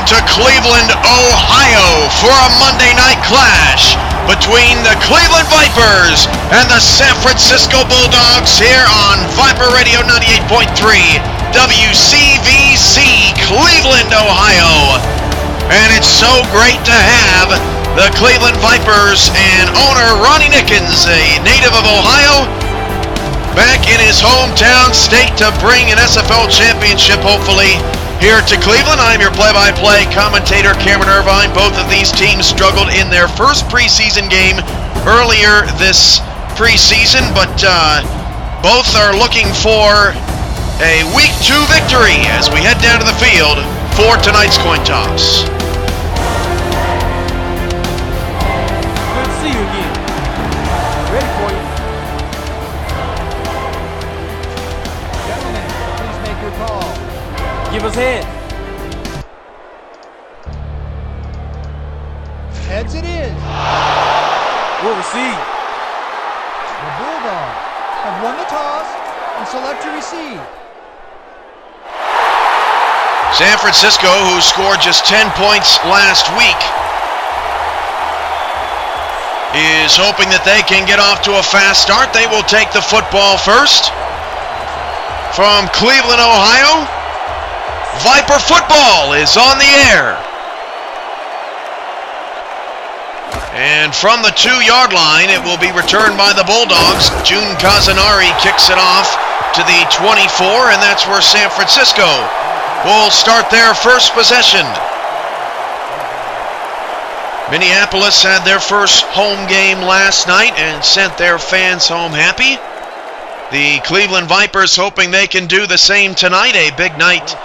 to Cleveland, Ohio for a Monday night clash between the Cleveland Vipers and the San Francisco Bulldogs here on Viper Radio 98.3 WCVC, Cleveland, Ohio. And it's so great to have the Cleveland Vipers and owner Ronnie Nickens, a native of Ohio, back in his hometown state to bring an SFL championship, hopefully, here to Cleveland. I'm your play-by-play commentator, Cameron Irvine. Both of these teams struggled in their first preseason game earlier this preseason, but both are looking for a Week 2 victory as we head down to the field for tonight's coin toss. Good to see you again. Ready for you. Gentlemen, please make your call. Give us head. Heads it is. We'll receive. The Bulldogs have won the toss and select to receive. San Francisco, who scored just 10 points last week, is hoping that they can get off to a fast start. They will take the football first. From Cleveland, Ohio, Viper football is on the air. And from the 2-yard line, it will be returned by the Bulldogs. June Kazanari kicks it off to the 24, and that's where San Francisco will start their first possession. Minneapolis had their first home game last night and sent their fans home happy. The Cleveland Vipers hoping they can do the same tonight. A big night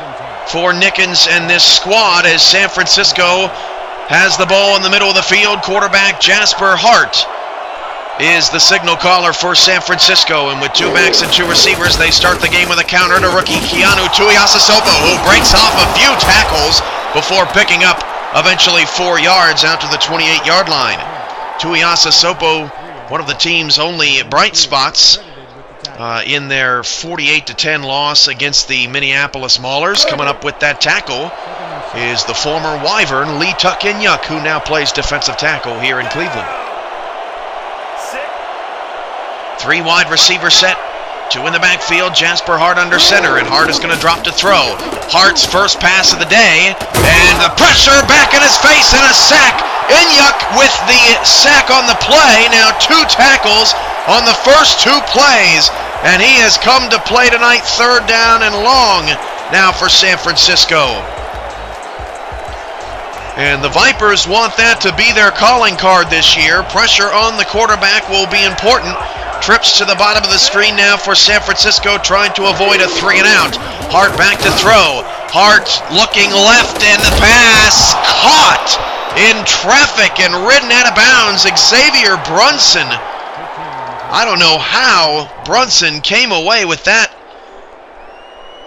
for Nickens and this squad as San Francisco has the ball in the middle of the field. Quarterback Jasper Hart is the signal caller for San Francisco, and with 2 backs and 2 receivers, they start the game with a counter to rookie Keanu Tuiasosopo, who breaks off a few tackles before picking up eventually 4 yards out to the 28-yard line. Tuiasosopo, one of the team's only bright spots in their 48-10 loss against the Minneapolis Maulers. Coming up with that tackle is the former Wyvern Lee Tuck-Inyuk, who now plays defensive tackle here in Cleveland. 3 wide receiver set, 2 in the backfield. Jasper Hart under center, and Hart is going to drop to throw. Hart's first pass of the day, and the pressure back in his face and a sack. Inyuk with the sack on the play. Now 2 tackles on the first 2 plays, and he has come to play tonight. 3rd down and long now for San Francisco. And the Vipers want that to be their calling card this year. Pressure on the quarterback will be important. Trips to the bottom of the screen now for San Francisco, trying to avoid a 3 and out. Hart back to throw. Hart looking left, and the pass caught in traffic and ridden out of bounds. Xavier Brunson. I don't know how Brunson came away with that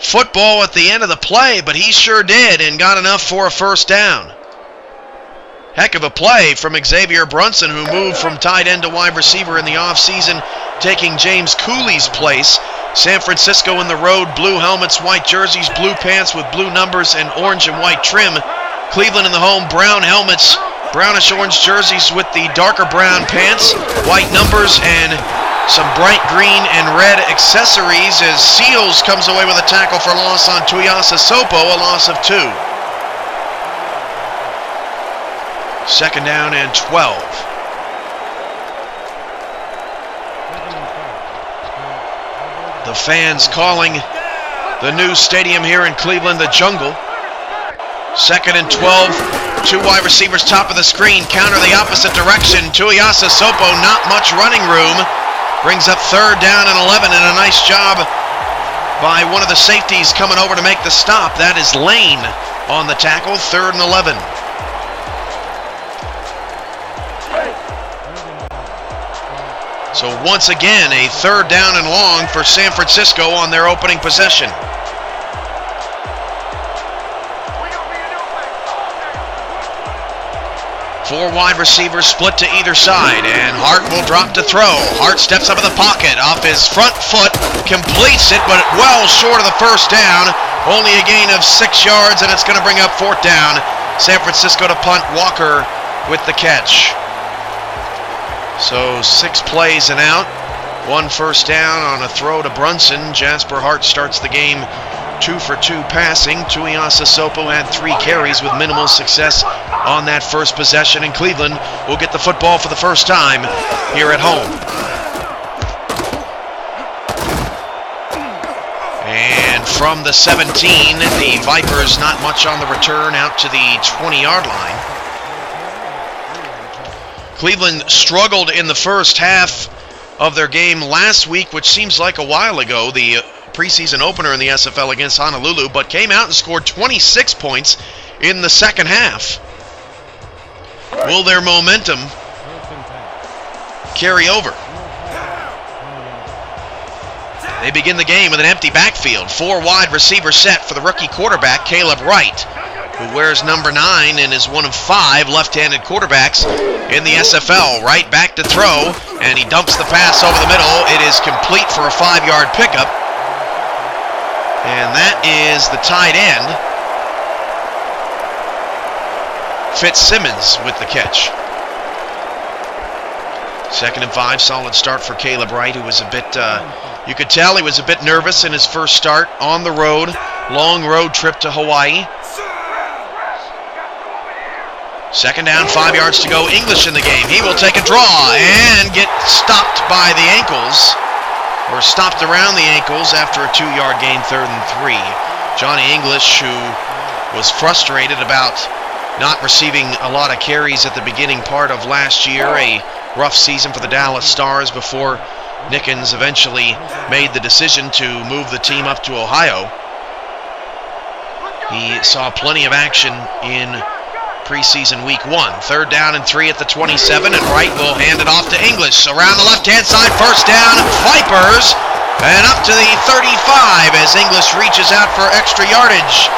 football at the end of the play, but he sure did, and got enough for a first down. Heck of a play from Xavier Brunson, who moved from tight end to wide receiver in the offseason, taking James Cooley's place. San Francisco in the road, blue helmets, white jerseys, blue pants with blue numbers and orange and white trim. Cleveland in the home, brown helmets, brownish orange jerseys with the darker brown pants, white numbers, and some bright green and red accessories as Seals comes away with a tackle for loss on Tuiasosopo, a loss of 2. 2nd down and 12. The fans calling the new stadium here in Cleveland the Jungle. 2nd and 12. 2 wide receivers top of the screen. Counter the opposite direction. Tuiasosopo, not much running room. Brings up 3rd down and 11, and a nice job by one of the safeties coming over to make the stop. That is Lane on the tackle. 3rd and 11. So once again, a 3rd down and long for San Francisco on their opening possession. 4 wide receivers split to either side, and Hart will drop to throw. Hart steps up in the pocket, off his front foot, completes it, but well short of the first down. Only a gain of 6 yards, and it's going to bring up 4th down San Francisco to punt. Walker with the catch. So 6 plays and out. 1 first down on a throw to Brunson. Jasper Hart starts the game 2 for 2 passing. Tuiasa Sopo had 3 carries with minimal success on that first possession, and Cleveland will get the football for the first time here at home. And from the 17, the Vipers not much on the return out to the 20-yard line. Cleveland struggled in the first half of their game last week, which seems like a while ago, the preseason opener in the SFL against Honolulu, but came out and scored 26 points in the second half. Will their momentum carry over? They begin the game with an empty backfield. 4 wide receiver set for the rookie quarterback, Caleb Wright, who wears number 9 and is one of 5 left-handed quarterbacks in the SFL. Wright back to throw, and he dumps the pass over the middle. It is complete for a 5-yard pickup. And that is the tight end, Fitzsimmons, with the catch. 2nd and 5, solid start for Caleb Wright, who was a bit, you could tell he was a bit nervous in his first start on the road. Long road trip to Hawaii. 2nd down, 5 yards to go. English in the game. He will take a draw and get stopped by the ankles, or stopped around the ankles after a 2-yard gain, 3rd and 3. Johnny English, who was frustrated about not receiving a lot of carries at the beginning part of last year, a rough season for the Dallas Stars before Nickens eventually made the decision to move the team up to Ohio. He saw plenty of action in preseason week 1. 3rd down and 3 at the 27, and Wright will hand it off to English. Around the left-hand side, first down, Vipers, and up to the 35 as English reaches out for extra yardage.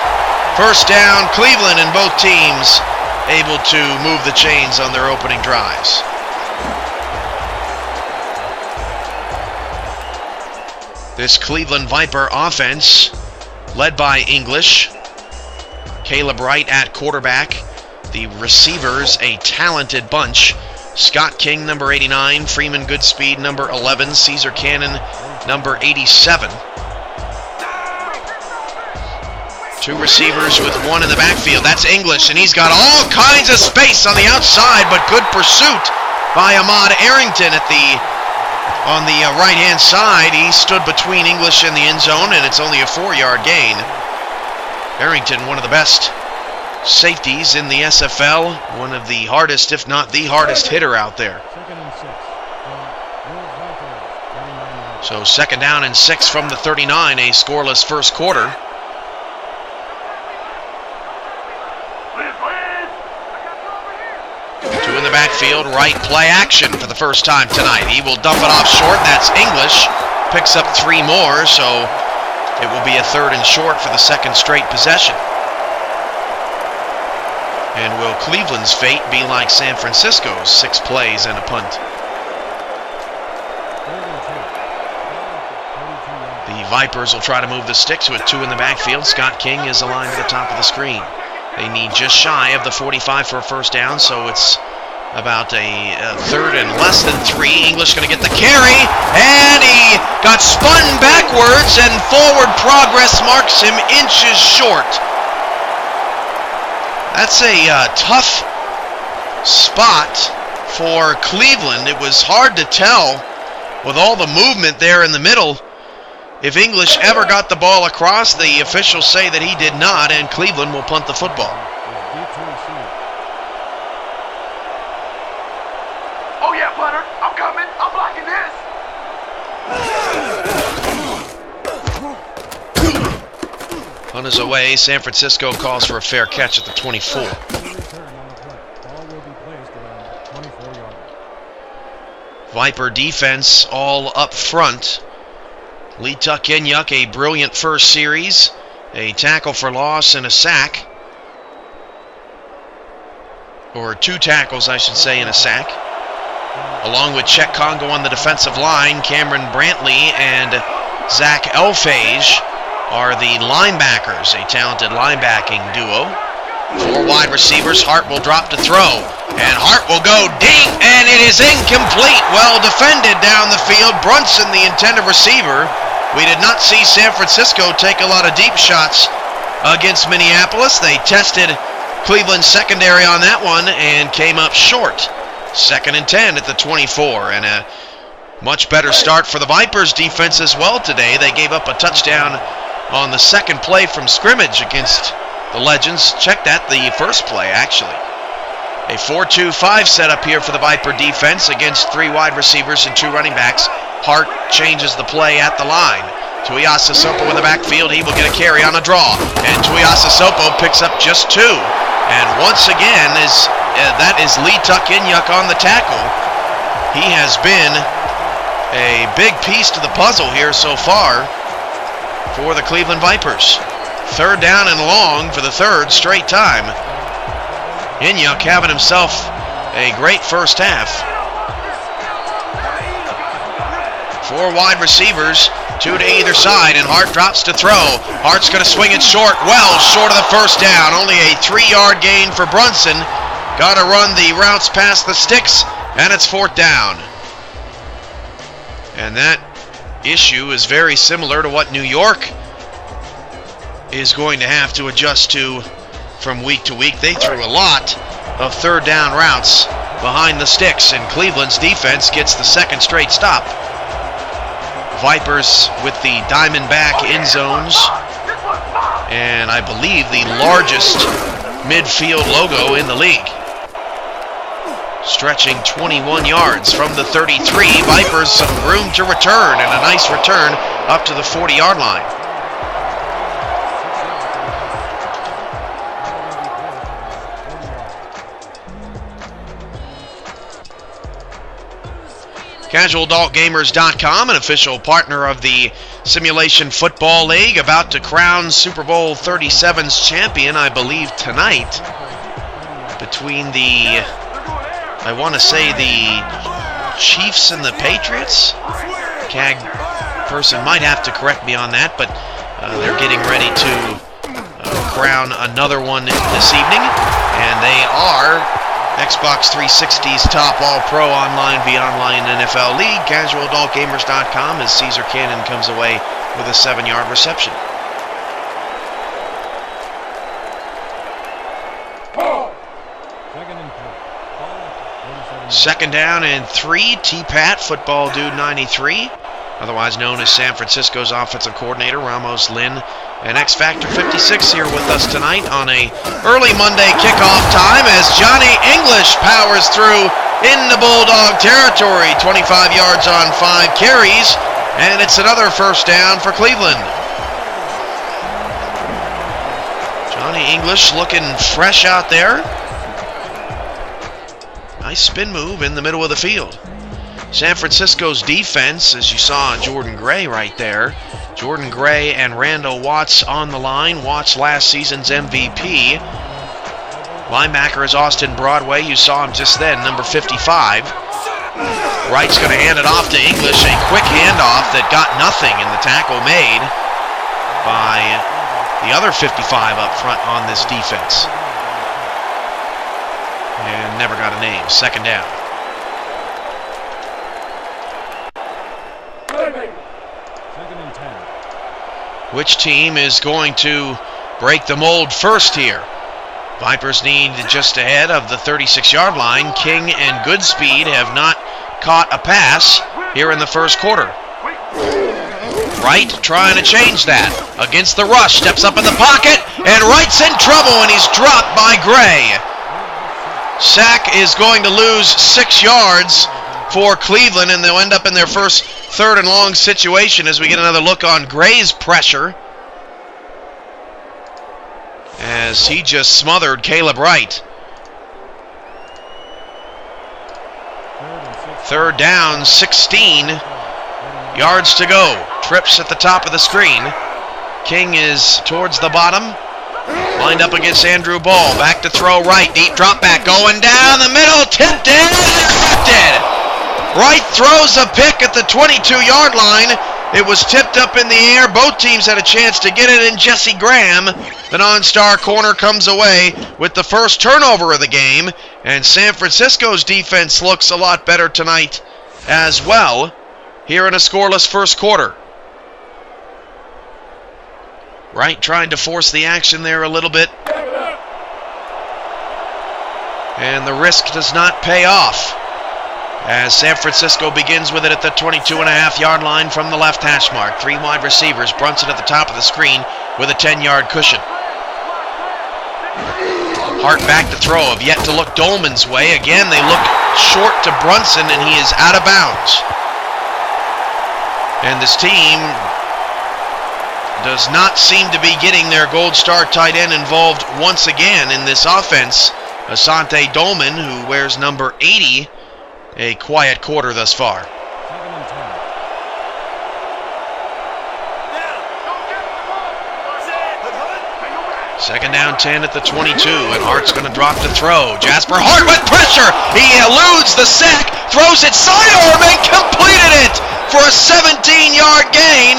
First down, Cleveland, and both teams able to move the chains on their opening drives. This Cleveland Viper offense, led by English, Caleb Wright at quarterback. The receivers, a talented bunch. Scott King, number 89. Freeman Goodspeed, number 11. Caesar Cannon, number 87. 2 receivers with 1 in the backfield. That's English, and he's got all kinds of space on the outside, but good pursuit by Ahmad Arrington on the right-hand side. He stood between English and the end zone, and it's only a 4-yard gain. Arrington, one of the best safeties in the SFL, one of the hardest, if not the hardest hitter out there. So 2nd down and 6 from the 39, a scoreless first quarter. Two in the backfield, right play action for the first time tonight. He will dump it off short. That's English. Picks up 3 more, so it will be a 3rd and short for the 2nd straight possession. And will Cleveland's fate be like San Francisco's? 6 plays and a punt. The Vipers will try to move the sticks with 2 in the backfield. Scott King is aligned to the top of the screen. They need just shy of the 45 for a first down, so it's about a 3rd and less than 3. English going to get the carry, and he got spun backwards, and forward progress marks him inches short. That's a tough spot for Cleveland. It was hard to tell with all the movement there in the middle if English ever got the ball across. The officials say that he did not, and Cleveland will punt the football. Oh yeah, punter, I'm coming. I'm blocking this. Punt is away. San Francisco calls for a fair catch at the 24. Viper defense all up front. Lee Tuck-Inyuk, a brilliant first series. A tackle for loss and a sack. Or 2 tackles, I should say, and a sack. Along with Czech Congo on the defensive line, Cameron Brantley and Zach Elfage are the linebackers, a talented linebacking duo. 4 wide receivers. Hart will drop to throw. And Hart will go deep, and it is incomplete. Well defended down the field. Brunson, the intended receiver. We did not see San Francisco take a lot of deep shots against Minneapolis. They tested Cleveland's secondary on that one and came up short. 2nd and 10 at the 24, and a much better start for the Vipers defense as well today. They gave up a touchdown on the second play from scrimmage against the Legends. Check that, the first play actually. A 4-2-5 setup here for the Viper defense against 3 wide receivers and 2 running backs. Hart changes the play at the line. Tuiasa Sopo in the backfield. He will get a carry on a draw. And Tuiasa Sopo picks up just 2. And once again, that is Lee Tuck-Inyuk on the tackle. He has been a big piece to the puzzle here so far for the Cleveland Vipers. 3rd down and long for the 3rd straight time. Inyuk having himself a great first half. 4 wide receivers, 2 to either side, and Hart drops to throw. Hart's going to swing it short, well short of the first down. Only a 3-yard gain for Brunson. Got to run the routes past the sticks, and it's 4th down. And that issue is very similar to what New York is going to have to adjust to from week to week. They threw a lot of 3rd down routes behind the sticks, and Cleveland's defense gets the 2nd straight stop. Vipers with the Diamondback end zones, and I believe the largest midfield logo in the league. Stretching 21 yards from the 33. Vipers some room to return, and a nice return up to the 40-yard line. CasualAdultGamers.com, an official partner of the Simulation Football League, about to crown Super Bowl 37's champion, I believe, tonight, between the, I want to say, the Chiefs and the Patriots. CAG person might have to correct me on that, but they're getting ready to crown another one this evening, and they are Xbox 360's top all-pro online via online NFL league. CasualAdultGamers.com as Caesar Cannon comes away with a 7-yard reception. Second down and 3. T-Pat, Football Dude 93, otherwise known as San Francisco's offensive coordinator, Ramos Lynn, and X Factor 56 here with us tonight on a early Monday kickoff time as Johnny English powers through into Bulldog territory. 25 yards on 5 carries, and it's another first down for Cleveland. Johnny English looking fresh out there. Nice spin move in the middle of the field. San Francisco's defense, as you saw Jordan Gray right there. Jordan Gray and Randall Watts on the line. Watts last season's MVP. Linebacker is Austin Broadway. You saw him just then, number 55. Wright's going to hand it off to English. A quick handoff that got nothing, and the tackle made by the other 55 up front on this defense. And never got a name. Second down. Which team is going to break the mold first here? Vipers need just ahead of the 36-yard line. King and Goodspeed have not caught a pass here in the first quarter. Wright trying to change that against the rush. Steps up in the pocket, and Wright's in trouble, and he's dropped by Gray. Sack is going to lose 6 yards for Cleveland, and they'll end up in their first 3rd and long situation as we get another look on Gray's pressure as he just smothered Caleb Wright. 3rd down, 16 yards to go. Trips at the top of the screen. King is towards the bottom, lined up against Andrew Ball. Back to throw right, deep drop back, going down the middle, tipped in, intercepted. Wright throws a pick at the 22-yard line, It was tipped up in the air. Both teams had a chance to get it, and Jesse Graham, the non-star corner, comes away with the first turnover of the game. And San Francisco's defense looks a lot better tonight as well, here in a scoreless first quarter. Wright trying to force the action there a little bit. And the risk does not pay off, as San Francisco begins with it at the 22.5-yard line from the left hash mark. 3 wide receivers. Brunson at the top of the screen with a 10-yard cushion. Hart back to throw. Have yet to look Dolman's way. Again, they look short to Brunson, and he is out of bounds. And this team does not seem to be getting their gold star tight end involved once again in this offense. Asante Dolman, who wears number 80, a quiet quarter thus far. Second down 10 at the 22, and Hart's going to drop to throw. Jasper Hart with pressure. He eludes the sack, throws it sidearm, and completed it for a 17-yard gain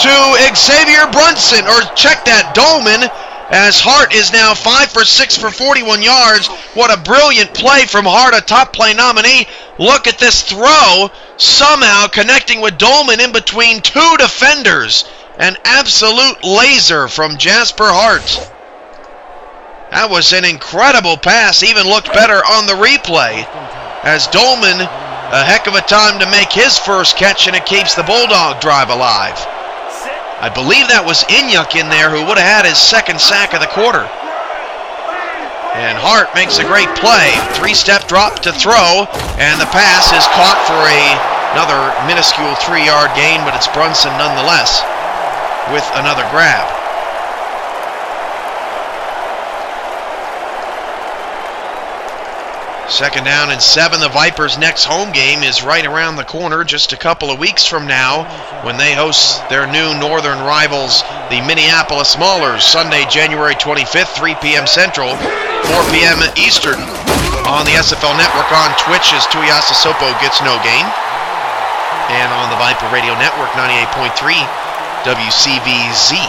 to Xavier Brunson, or check that, Dolman, as Hart is now 5 for 6 for 41 yards. What a brilliant play from Hart, a top play nominee. Look at this throw, somehow connecting with Dolman in between 2 defenders. An absolute laser from Jasper Hart. That was an incredible pass, even looked better on the replay, as Dolman, a heck of a time to make his first catch, and it keeps the Bulldog drive alive. I believe that was Inyuk in there, who would have had his second sack of the quarter. And Hart makes a great play. 3-step drop to throw, and the pass is caught for another minuscule 3-yard gain, but it's Brunson nonetheless with another grab. Second down and 7. The Vipers' next home game is right around the corner, just a couple of weeks from now, when they host their new northern rivals, the Minneapolis Maulers, Sunday, January 25th, 3 p.m. Central, 4 p.m. Eastern, on the SFL Network on Twitch as Tuiasa Sopo gets no gain, and on the Viper Radio Network, 98.3 WCVZ.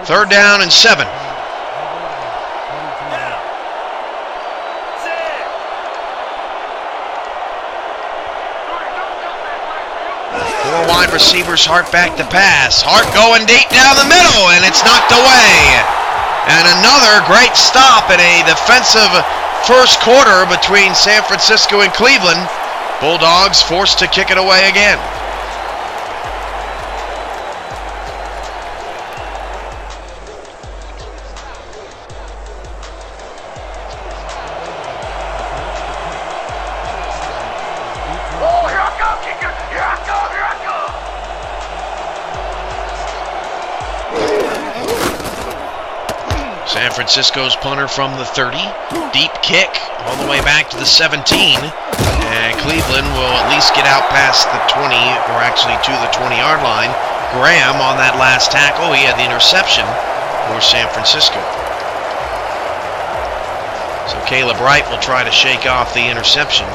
Third down and 7. 4 wide receivers, Hart back to pass. Hart going deep down the middle, and it's knocked away. And another great stop in a defensive first quarter between San Francisco and Cleveland. Bulldogs forced to kick it away again. San Francisco's punter from the 30. Deep kick all the way back to the 17. And Cleveland will at least get out past the 20, or actually to the 20-yard line. Graham on that last tackle. He had the interception for San Francisco. So Caleb Wright will try to shake off the interception.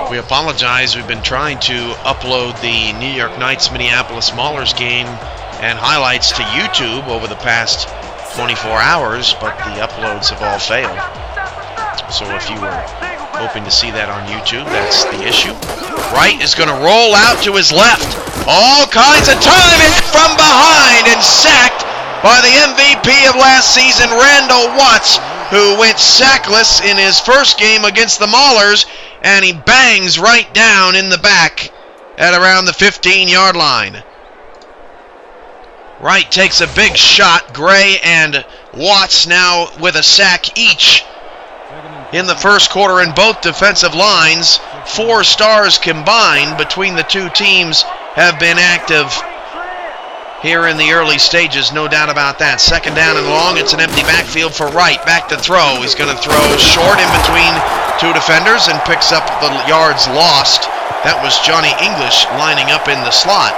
We apologize. We've been trying to upload the New York Knights Minneapolis Maulers game and highlights to YouTube over the past 24 hours, but the uploads have all failed. So if you were hoping to see that on YouTube, that's the issue. Wright is going to roll out to his left. All kinds of time, hit from behind and sacked by the MVP of last season, Randall Watts, who went sackless in his first game against the Maulers, and he bangs right down in the back at around the 15-yard line. Wright takes a big shot. Gray and Watts now with a sack each in the first quarter in both defensive lines. 4 stars combined between the two teams have been active here in the early stages, no doubt about that. Second down and long. It's an empty backfield for Wright. Back to throw. He's going to throw short in between 2 defenders and picks up the yards lost. That was Johnny English lining up in the slot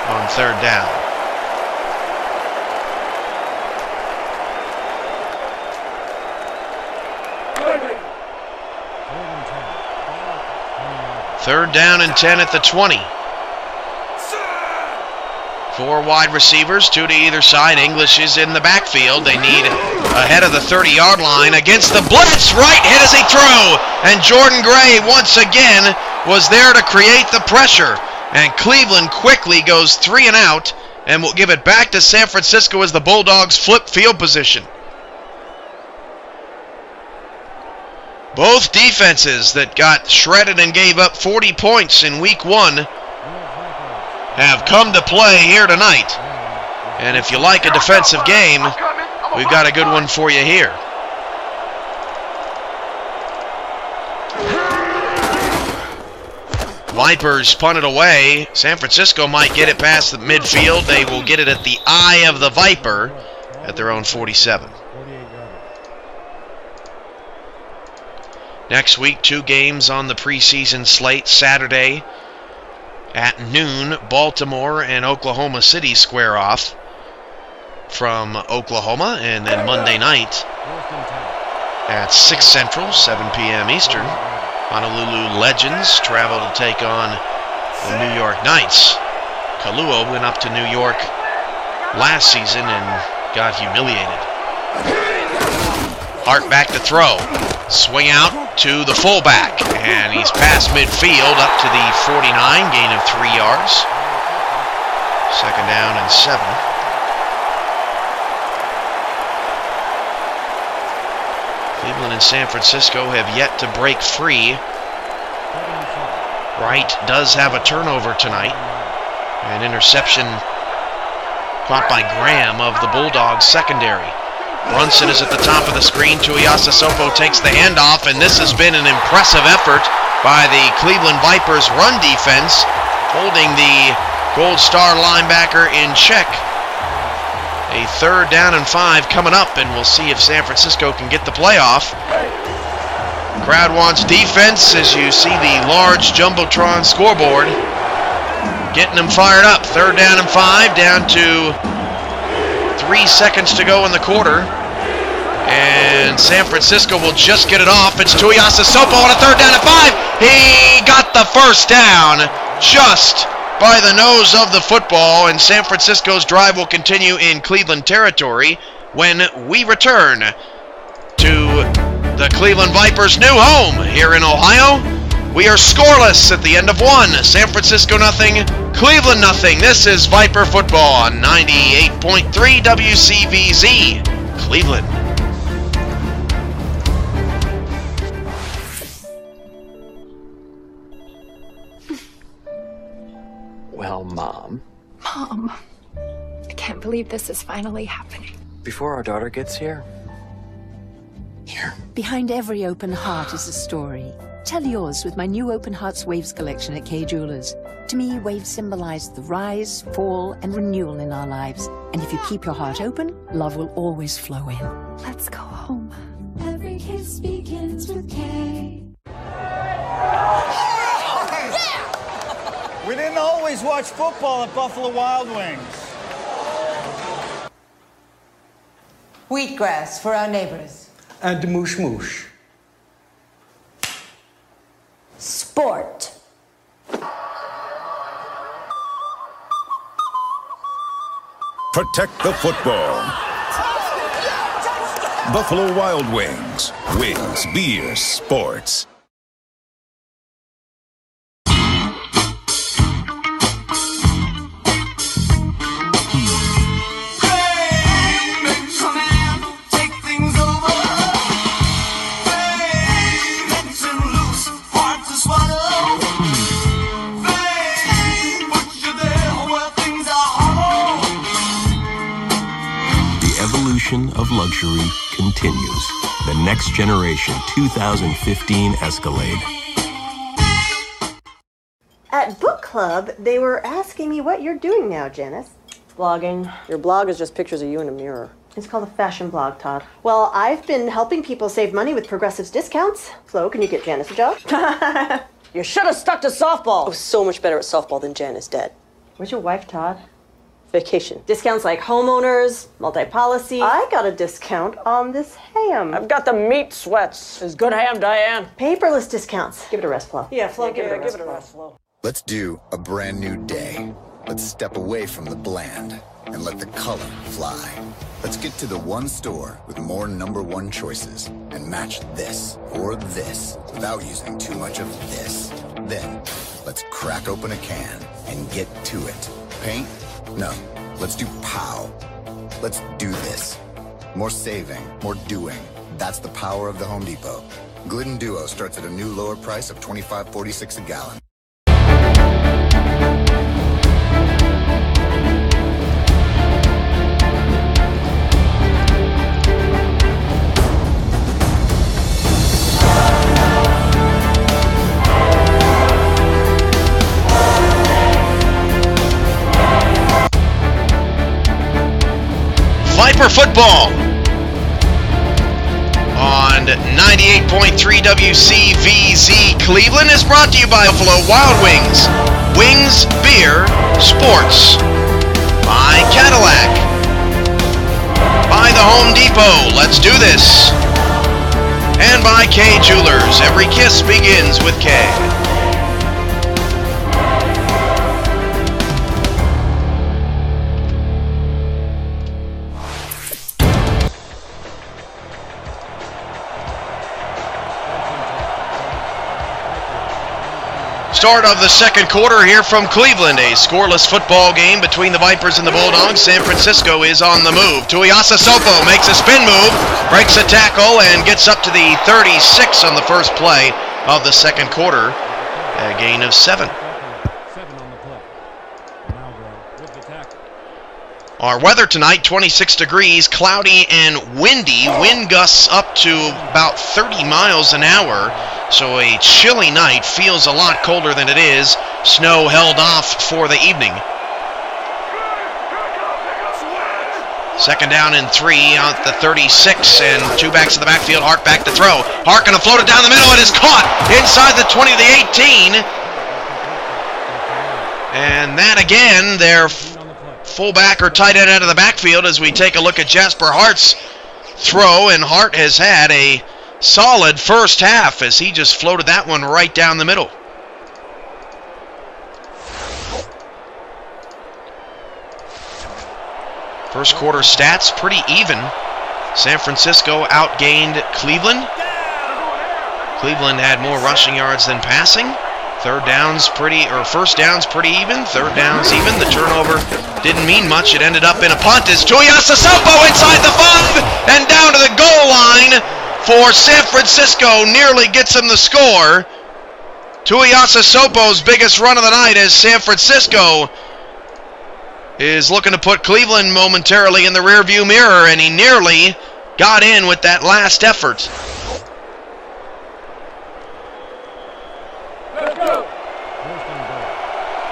on third down. Third down and 10 at the 20. 4 wide receivers, 2 to either side. English is in the backfield. They need ahead of the 30-yard line against the blitz. Right hit as he threw. And Jordan Gray once again was there to create the pressure. And Cleveland quickly goes 3 and out and will give it back to San Francisco as the Bulldogs flip field position. Both defenses that got shredded and gave up 40 points in week 1 have come to play here tonight. And if you like a defensive game, we've got a good one for you here. Vipers punt it away. San Francisco might get it past the midfield. They will get it at the eye of the Viper at their own 47. Next week, 2 games on the preseason slate. Saturday at noon, Baltimore and Oklahoma City square off from Oklahoma. And then Monday night at 6 Central, 7 p.m. Eastern, Honolulu Legends travel to take on the New York Knights. Kalu'o went up to New York last season and got humiliated. Hart back to throw. Swing out to the fullback, and he's past midfield up to the 49, gain of 3 yards. Second down and 7. Cleveland and San Francisco have yet to break free. Wright does have a turnover tonight. An interception caught by Graham of the Bulldogs secondary. Brunson is at the top of the screen. Tuiasosopo takes the handoff, and this has been an impressive effort by the Cleveland Vipers run defense, holding the Gold Star linebacker in check. A 3rd down and 5 coming up, and we'll see if San Francisco can get the playoff. Crowd wants defense as you see the large Jumbotron scoreboard getting them fired up. 3rd down and 5, down to 3 seconds to go in the quarter. And San Francisco will just get it off. It's Tuiasosopo on a 3rd down and 5. He got the first down just by the nose of the football. And San Francisco's drive will continue in Cleveland territory when we return to the Cleveland Vipers' new home here in Ohio. We are scoreless at the end of 1. San Francisco nothing, Cleveland nothing. This is Viper football on 98.3 WCVZ, Cleveland. Well, Mom. Mom, I can't believe this is finally happening. Before our daughter gets here. Behind every open heart is a story. Tell yours with my new Open Hearts Waves collection at Kay Jewelers. To me, waves symbolize the rise, fall, and renewal in our lives. And if you keep your heart open, love will always flow in. Let's go home. Every kiss begins with K. We didn't always watch football at Buffalo Wild Wings. Wheatgrass for our neighbors. And moosh moosh. Sport. Protect the football. Buffalo Wild Wings. Wings, beer, sports. Of luxury continues. The next generation 2015 Escalade. At book club, they were asking me what you're doing now, Janice. Blogging. Your blog is just pictures of you in a mirror. It's called a fashion blog, Todd. Well, I've been helping people save money with Progressive's discounts. Flo, can you get Janice a job? You should have stuck to softball. I was so much better at softball than Janice dead. Where's your wife, Todd? Vacation. Discounts like homeowners, multi-policy. I got a discount on this ham. I've got the meat sweats. Is good ham, Diane. Paperless discounts. Give it a rest, Flo. Yeah, Flo, give it a rest, Flo. Let's do a brand new day. Let's step away from the bland and let the color fly. Let's get to the one store with more #1 choices and match this or this without using too much of this. Then, let's crack open a can and get to it. Paint? No. Let's do POW. Let's do this. More saving, more doing. That's the power of the Home Depot. Glidden Duo starts at a new lower price of $25.46 a gallon. Viper football on 98.3 WCVZ Cleveland is brought to you by Buffalo Wild Wings, Wings, Beer, Sports, by Cadillac, by the Home Depot, let's do this, and by K Jewelers, every kiss begins with K. Start of the second quarter here from Cleveland. A scoreless football game between the Vipers and the Bulldogs. San Francisco is on the move. Tuiasa Sopo makes a spin move, breaks a tackle, and gets up to the 36 on the first play of the second quarter. A gain of 7. Our weather tonight, 26 degrees, cloudy and windy. Wind gusts up to about 30 miles an hour. So a chilly night, feels a lot colder than it is. Snow held off for the evening. Second down and 3 out the 36, and 2 backs in the backfield. Hart back to throw. Hart gonna float it down the middle. It is caught inside the 20 to the 18. And that again, their fullback or tight end out of the backfield as we take a look at Jasper Hart's throw, and Hart has had a solid first half as he just floated that one right down the middle. First quarter stats pretty even. San Francisco outgained Cleveland. Cleveland had more rushing yards than passing. First downs pretty even. Third downs even. The turnover didn't mean much. It ended up in a punt as Tuiasa Sopo inside the 5 and down to the goal line for San Francisco, nearly gets him the score. Tuiasa Sopo's biggest run of the night as San Francisco is looking to put Cleveland momentarily in the rearview mirror, and he nearly got in with that last effort.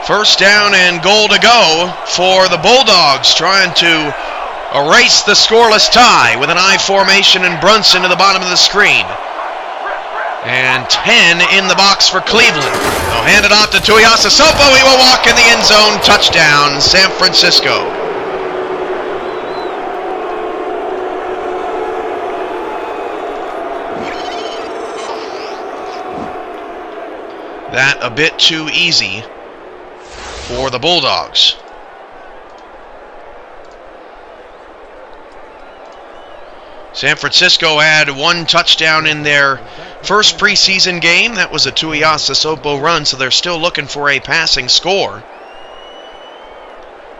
First down and goal to go for the Bulldogs, trying to erase the scoreless tie with an I formation and Brunson to the bottom of the screen. And 10 in the box for Cleveland. They'll hand it off to Tuiasa Sopo. He will walk in the end zone. Touchdown, San Francisco. That a bit too easy for the Bulldogs. San Francisco had 1 touchdown in their first preseason game. That was a Tuiasa Sopo run, so they're still looking for a passing score.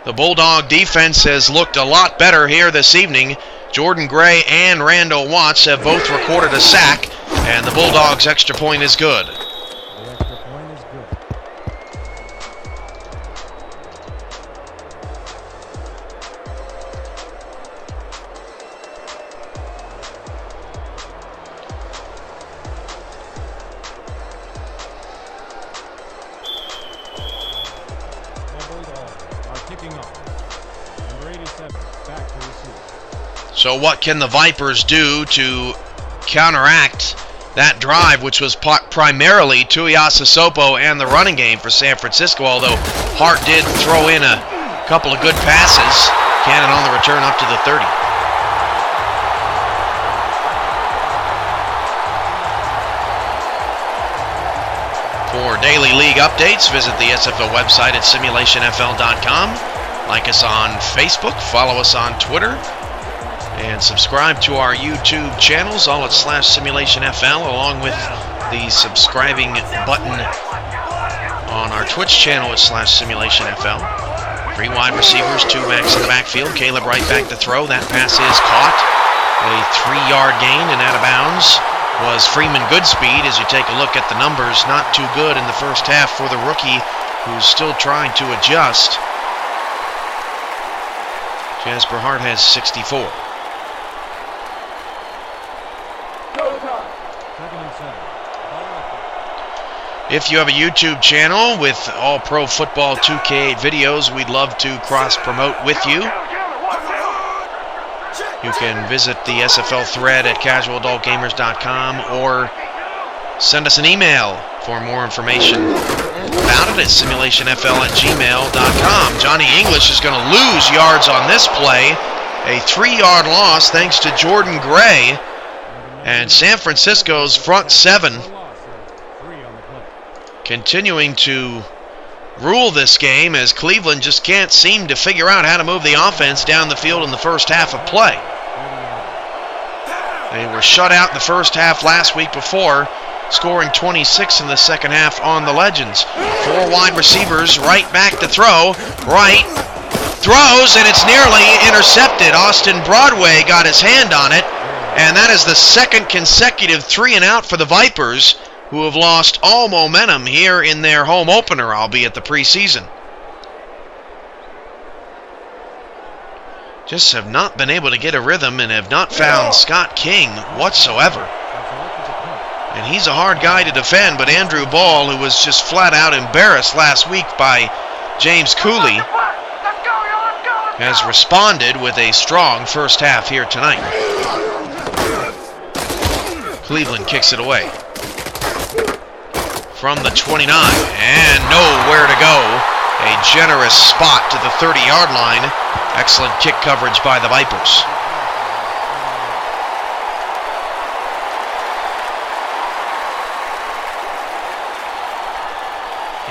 The Bulldog defense has looked a lot better here this evening. Jordan Gray and Randall Watts have both recorded a sack, and the Bulldogs' extra point is good. So what can the Vipers do to counteract that drive, which was primarily Tuiasa Sopo and the running game for San Francisco, although Hart did throw in a Couple of good passes. Cannon on the return up to the 30. For daily league updates, visit the SFL website at simulationfl.com. Like us on Facebook, follow us on Twitter, and subscribe to our YouTube channels, all at /SimulationFL, along with the subscribing button on our Twitch channel at /SimulationFL. 3 wide receivers, 2 backs in the backfield. Caleb right back to throw. That pass is caught. A 3-yard gain and out of bounds was Freeman Goodspeed. As you take a look at the numbers, not too good in the first half for the rookie, who's still trying to adjust. Jasper Hart has 64. If you have a YouTube channel with all Pro Football 2K8 videos, we'd love to cross-promote with you. You can visit the SFL thread at casualadultgamers.com or send us an email for more information about it at simulationfl@gmail.com. Johnny English is going to lose yards on this play. A 3-yard loss thanks to Jordan Gray. And San Francisco's front 7 continuing to rule this game as Cleveland just can't seem to figure out how to move the offense down the field in the first half of play. They were shut out in the first half last week before, scoring 26 in the second half on the Legends. 4 wide receivers, right back to throw. Right throws, and it's nearly intercepted. Austin Broadway got his hand on it, and that is the second consecutive 3-and-out for the Vipers, who have lost all momentum here in their home opener, albeit the preseason. Just have not been able to get a rhythm and have not found Scott King whatsoever. And he's a hard guy to defend, but Andrew Ball, who was just flat out embarrassed last week by James Cooley, has responded with a strong first half here tonight. Cleveland kicks it away from the 29, and nowhere to go. A generous spot to the 30-yard line. Excellent kick coverage by the Vipers.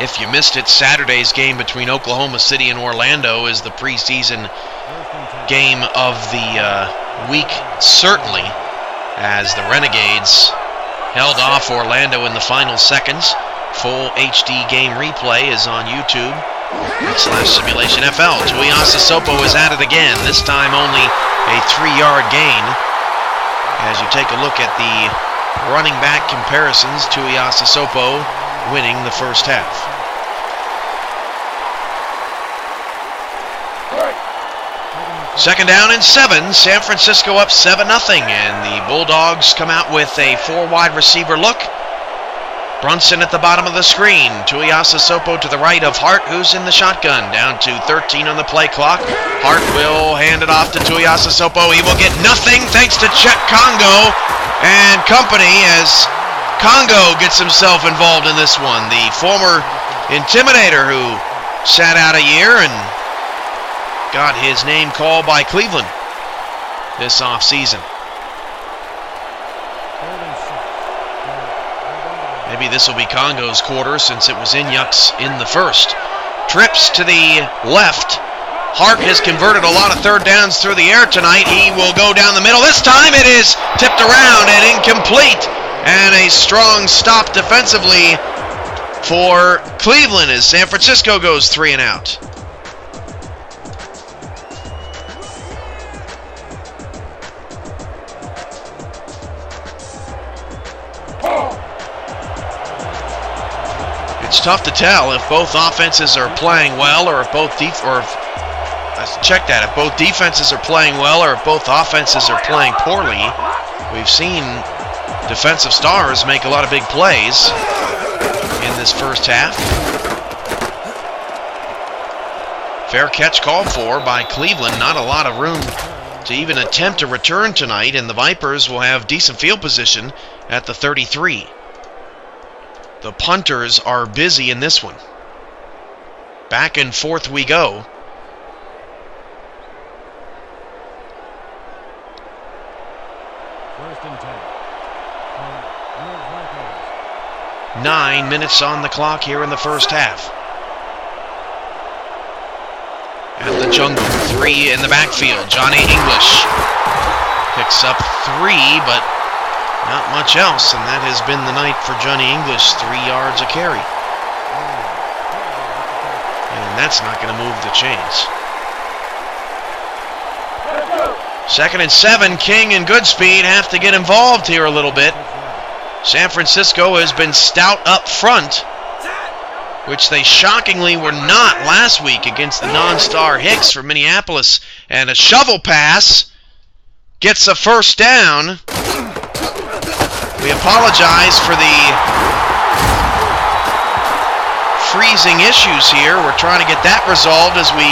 If you missed it, Saturday's game between Oklahoma City and Orlando is the preseason game of the week, certainly, as the Renegades held off Orlando in the final seconds. Full HD game replay is on YouTube at /SimulationFL. Tuiasa Sopo is at it again, this time only a 3-yard gain. As you take a look at the running back comparisons, Tuiasa Sopo winning the first half. Second down and 7. San Francisco up 7-0, and the Bulldogs come out with a 4 wide receiver look. Brunson at the bottom of the screen. Tuiasa Sopo to the right of Hart, who's in the shotgun. Down to 13 on the play clock. Hart will hand it off to Tuiasa Sopo. He will get nothing thanks to Chet Congo and company, as Congo gets himself involved in this one. The former Intimidator who sat out a year and got his name called by Cleveland this offseason. Maybe this will be Congo's quarter, since it was Inyuk's in the first. Trips to the left. Hart has converted a lot of third downs through the air tonight. He will go down the middle. This time it is tipped around and incomplete. And a strong stop defensively for Cleveland as San Francisco goes 3-and-out. It's tough to tell if both offenses are playing well, or if both if both defenses are playing well, or if both offenses are playing poorly. We've seen defensive stars make a lot of big plays in this first half. Fair catch called for by Cleveland. Not a lot of room to even attempt a return tonight, and the Vipers will have decent field position at the 33. The punters are busy in this one. Back and forth we go. 9 minutes on the clock here in the first half. At the jungle, 3 in the backfield. Johnny English picks up 3, but not much else, and that has been the night for Johnny English, 3 yards a carry. And that's not going to move the chains. 2nd and 7, King and Goodspeed have to get involved here a little bit. San Francisco has been stout up front, which they shockingly were not last week against the non-star Hicks from Minneapolis. And a shovel pass gets a first down. We apologize for the freezing issues here. We're trying to get that resolved as we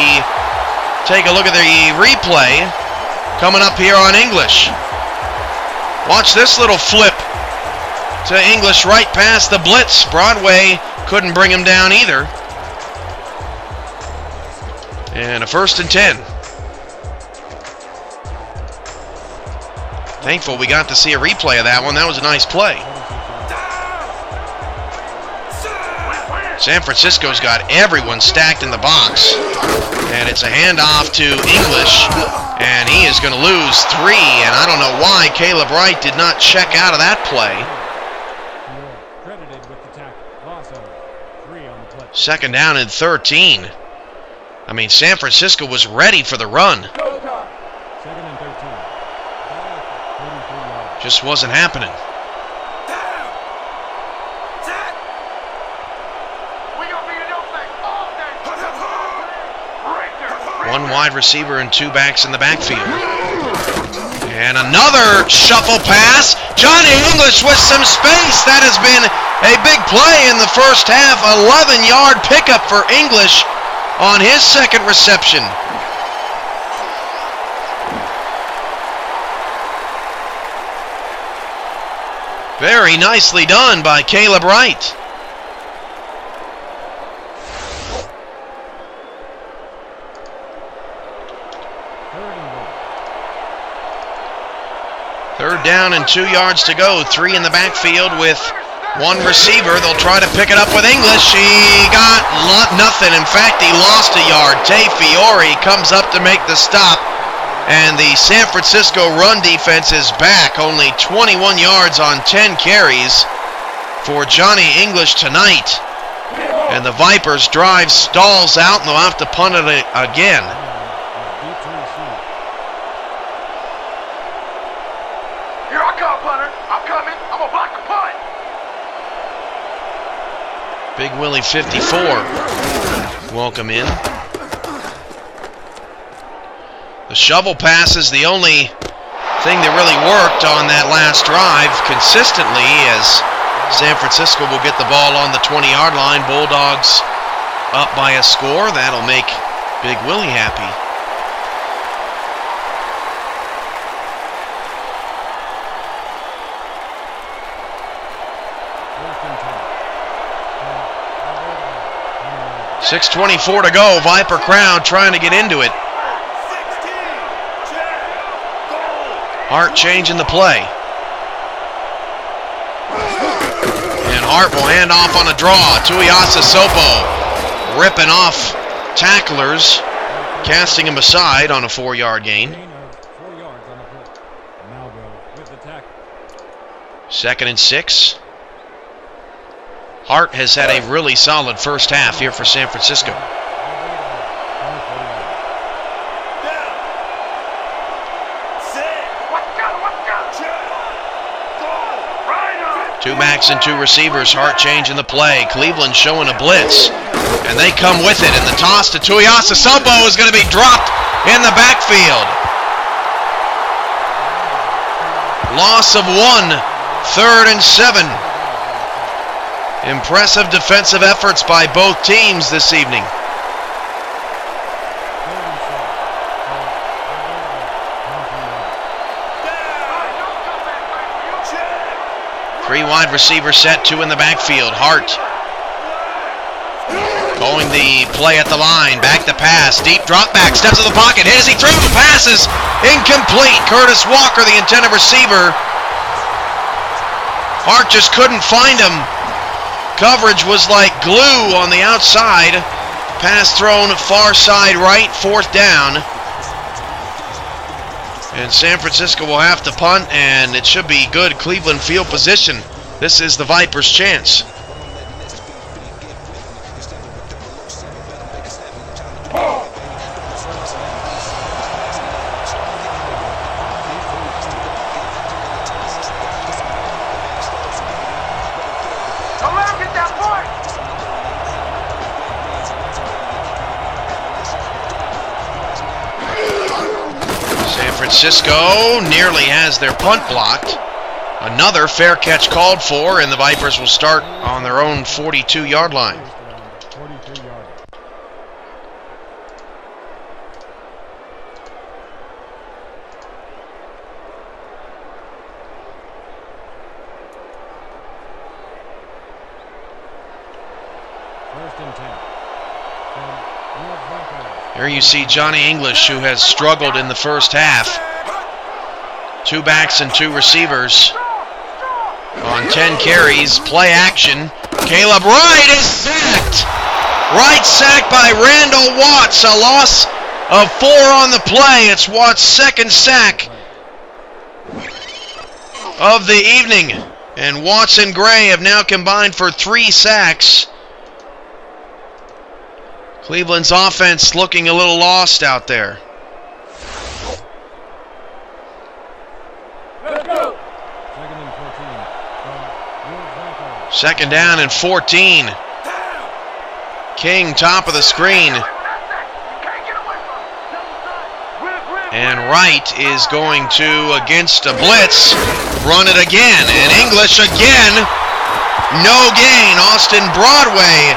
take a look at the replay coming up here on English. Watch this little flip to English right past the blitz. Broadway couldn't bring him down either. And a 1st and 10. Thankful we got to see a replay of that one. That was a nice play. San Francisco's got everyone stacked in the box. And it's a handoff to English. And he is going to lose 3. And I don't know why Caleb Wright did not check out of that play. 2nd down and 13. I mean, San Francisco was ready for the run. Just wasn't happening. One wide receiver and 2 backs in the backfield. And another shuffle pass. Johnny English with some space. That has been a big play in the first half. 11-yard pickup for English on his 2nd reception. Very nicely done by Caleb Wright. Third down and 2 yards to go. 3 in the backfield with 1 receiver. They'll try to pick it up with English. He got nothing. In fact, he lost a yard. Tay Fiore comes up to make the stop. And the San Francisco run defense is back. Only 21 yards on 10 carries for Johnny English tonight. And the Vipers' drive stalls out, and they'll have to punt it again. Here I come, punter. I'm coming. I'm going to block the punt. Big Willie 54. Welcome in. The shovel pass is the only thing that really worked on that last drive consistently, as San Francisco will get the ball on the 20-yard line. Bulldogs up by a score. That'll make Big Willie happy. .6:24 to go. Viper crowd trying to get into it. Hart changing the play. And Hart will hand off on a draw. Tuiasa Sopo ripping off tacklers, casting him aside on a 4-yard gain. 2nd and 6. Hart has had a really solid first half here for San Francisco. 2 backs and 2 receivers. Hart changing the play. Cleveland showing a blitz. And they come with it. And the toss to Tuiasa Sopo is going to be dropped in the backfield. Loss of 1. 3rd and 7. Impressive defensive efforts by both teams this evening. 3 wide receiver set, 2 in the backfield. Hart going the play at the line. Back to pass. Deep drop back. Steps to the pocket. Hit as he threw. Passes incomplete. Curtis Walker, the intended receiver, Hart just couldn't find him. Coverage was like glue on the outside. Pass thrown far side right, 4th down. And San Francisco will have to punt, and it should be good Cleveland field position. This is the Vipers' chance. Francisco nearly has their punt blocked. Another fair catch called for, and the Vipers will start on their own 42-yard line. Here you see Johnny English, who has struggled in the first half. 2 backs and 2 receivers on 10 carries. Play action. Caleb Wright is sacked. Wright sacked by Randall Watts. A loss of 4 on the play. It's Watts' 2nd sack of the evening. And Watts and Gray have now combined for 3 sacks. Cleveland's offense looking a little lost out there. Second down and 14. King, top of the screen. And Wright is going to, against a blitz, run it again. And English again. No gain. Austin Broadway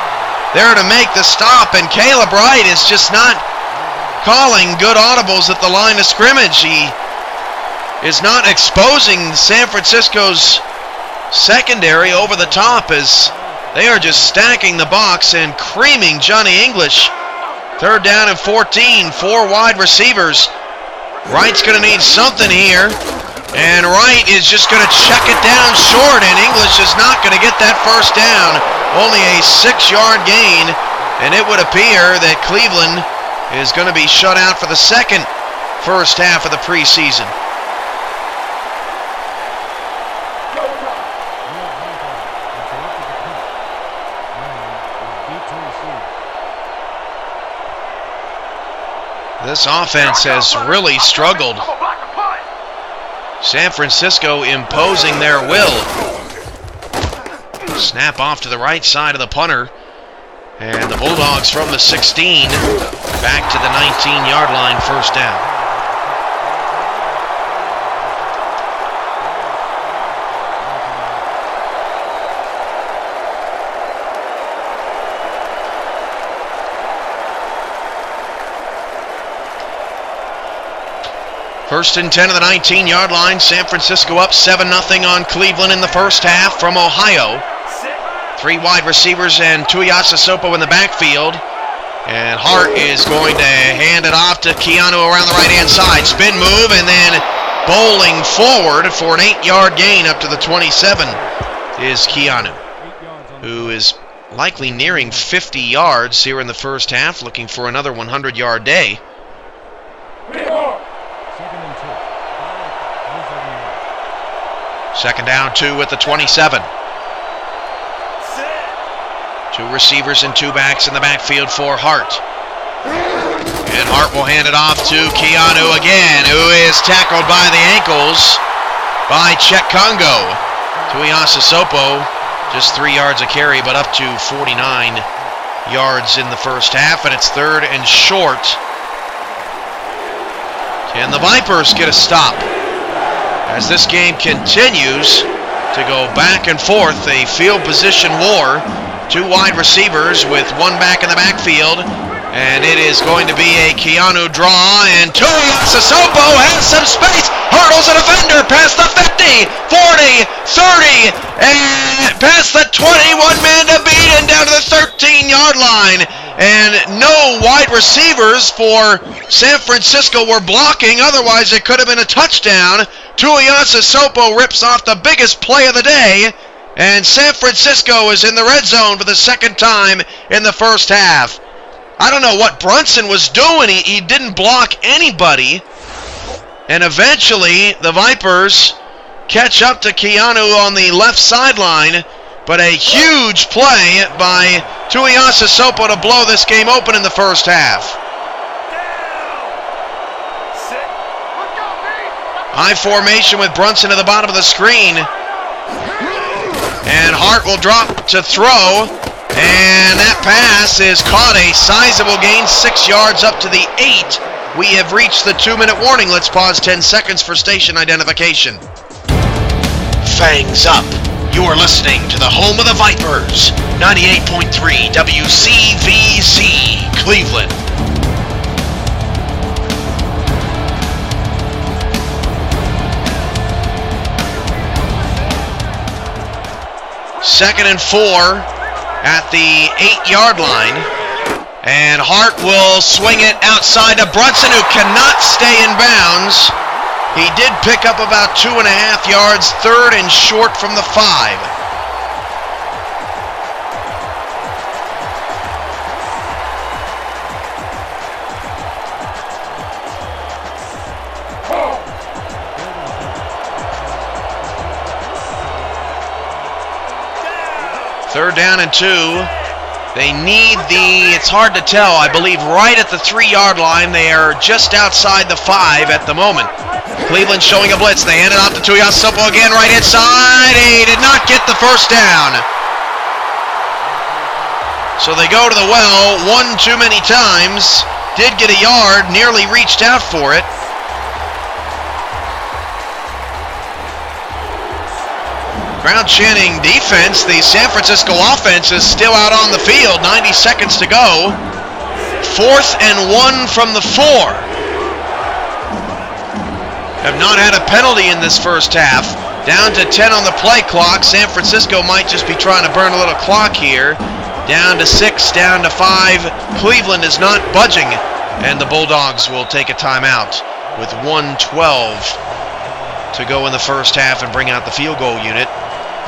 there to make the stop, and Caleb Wright is just not calling good audibles at the line of scrimmage. He is not exposing San Francisco's secondary over the top as they are just stacking the box and creaming Johnny English. 3rd down and 14, 4 wide receivers. Wright's going to need something here, and Wright is just going to check it down short, and English is not going to get that first down. Only a 6-yard gain, and it would appear that Cleveland is going to be shut out for the first half of the preseason. This offense has really struggled. San Francisco imposing their will. Snap off to the right side of the punter. And the Bulldogs from the 16 back to the 19-yard line, 1st down. First and 10 of the 19-yard line. San Francisco up 7-0 on Cleveland in the first half from Ohio. 3 wide receivers and Tuiasa Sopo in the backfield. And Hart is going to hand it off to Keanu around the right-hand side. Spin move and then bowling forward for an 8-yard gain up to the 27 is Keanu, who is likely nearing 50 yards here in the first half, looking for another 100-yard day. Second down, 2 at the 27. 2 receivers and 2 backs in the backfield for Hart. And Hart will hand it off to Keanu again, who is tackled by the ankles by Czech Congo. Tuiasa Sopo, just 3 yards a carry, but up to 49 yards in the first half, and it's 3rd and short. Can the Vipers get a stop as this game continues to go back and forth, a field position war? 2 wide receivers with 1 back in the backfield, and it is going to be a Keanu draw, and Tuiasa Sopo has some space, hurdles a defender past the 50, 40, 30, and past the 21 man to beat and down to the 13-yard line. And no wide receivers for San Francisco were blocking, otherwise it could have been a touchdown. Tuiasosopo rips off the biggest play of the day, and San Francisco is in the red zone for the second time in the first half. I don't know what Brunson was doing. He didn't block anybody. And eventually, the Vipers catch up to Keanu on the left sideline. But a huge play by Tuiasosopo to blow this game open in the first half. High formation with Brunson at the bottom of the screen. And Hart will drop to throw. And that pass is caught, a sizable gain, 6 yards up to the 8. We have reached the 2-minute warning. Let's pause 10 seconds for station identification. Fangs up. You are listening to the home of the Vipers, 98.3 WCVC, Cleveland. Second and 4 at the 8-yard line. And Hart will swing it outside to Brunson, who cannot stay in bounds. He did pick up about 2.5 yards, third and short from the 5. Third down and 2. They need it's hard to tell, I believe right at the 3-yard line. They are just outside the 5 at the moment. Cleveland showing a blitz. They hand it off to Tuiasosopo again, right inside. He did not get the first down. So they go to the well one too many times. Did get a yard, nearly reached out for it. Crowd chanting defense. The San Francisco offense is still out on the field. 90 seconds to go. 4th and 1 from the 4. Have not had a penalty in this first half. Down to 10 on the play clock. San Francisco might just be trying to burn a little clock here. Down to 6, down to 5. Cleveland is not budging. And the Bulldogs will take a timeout with 1:12 to go in the first half and bring out the field goal unit.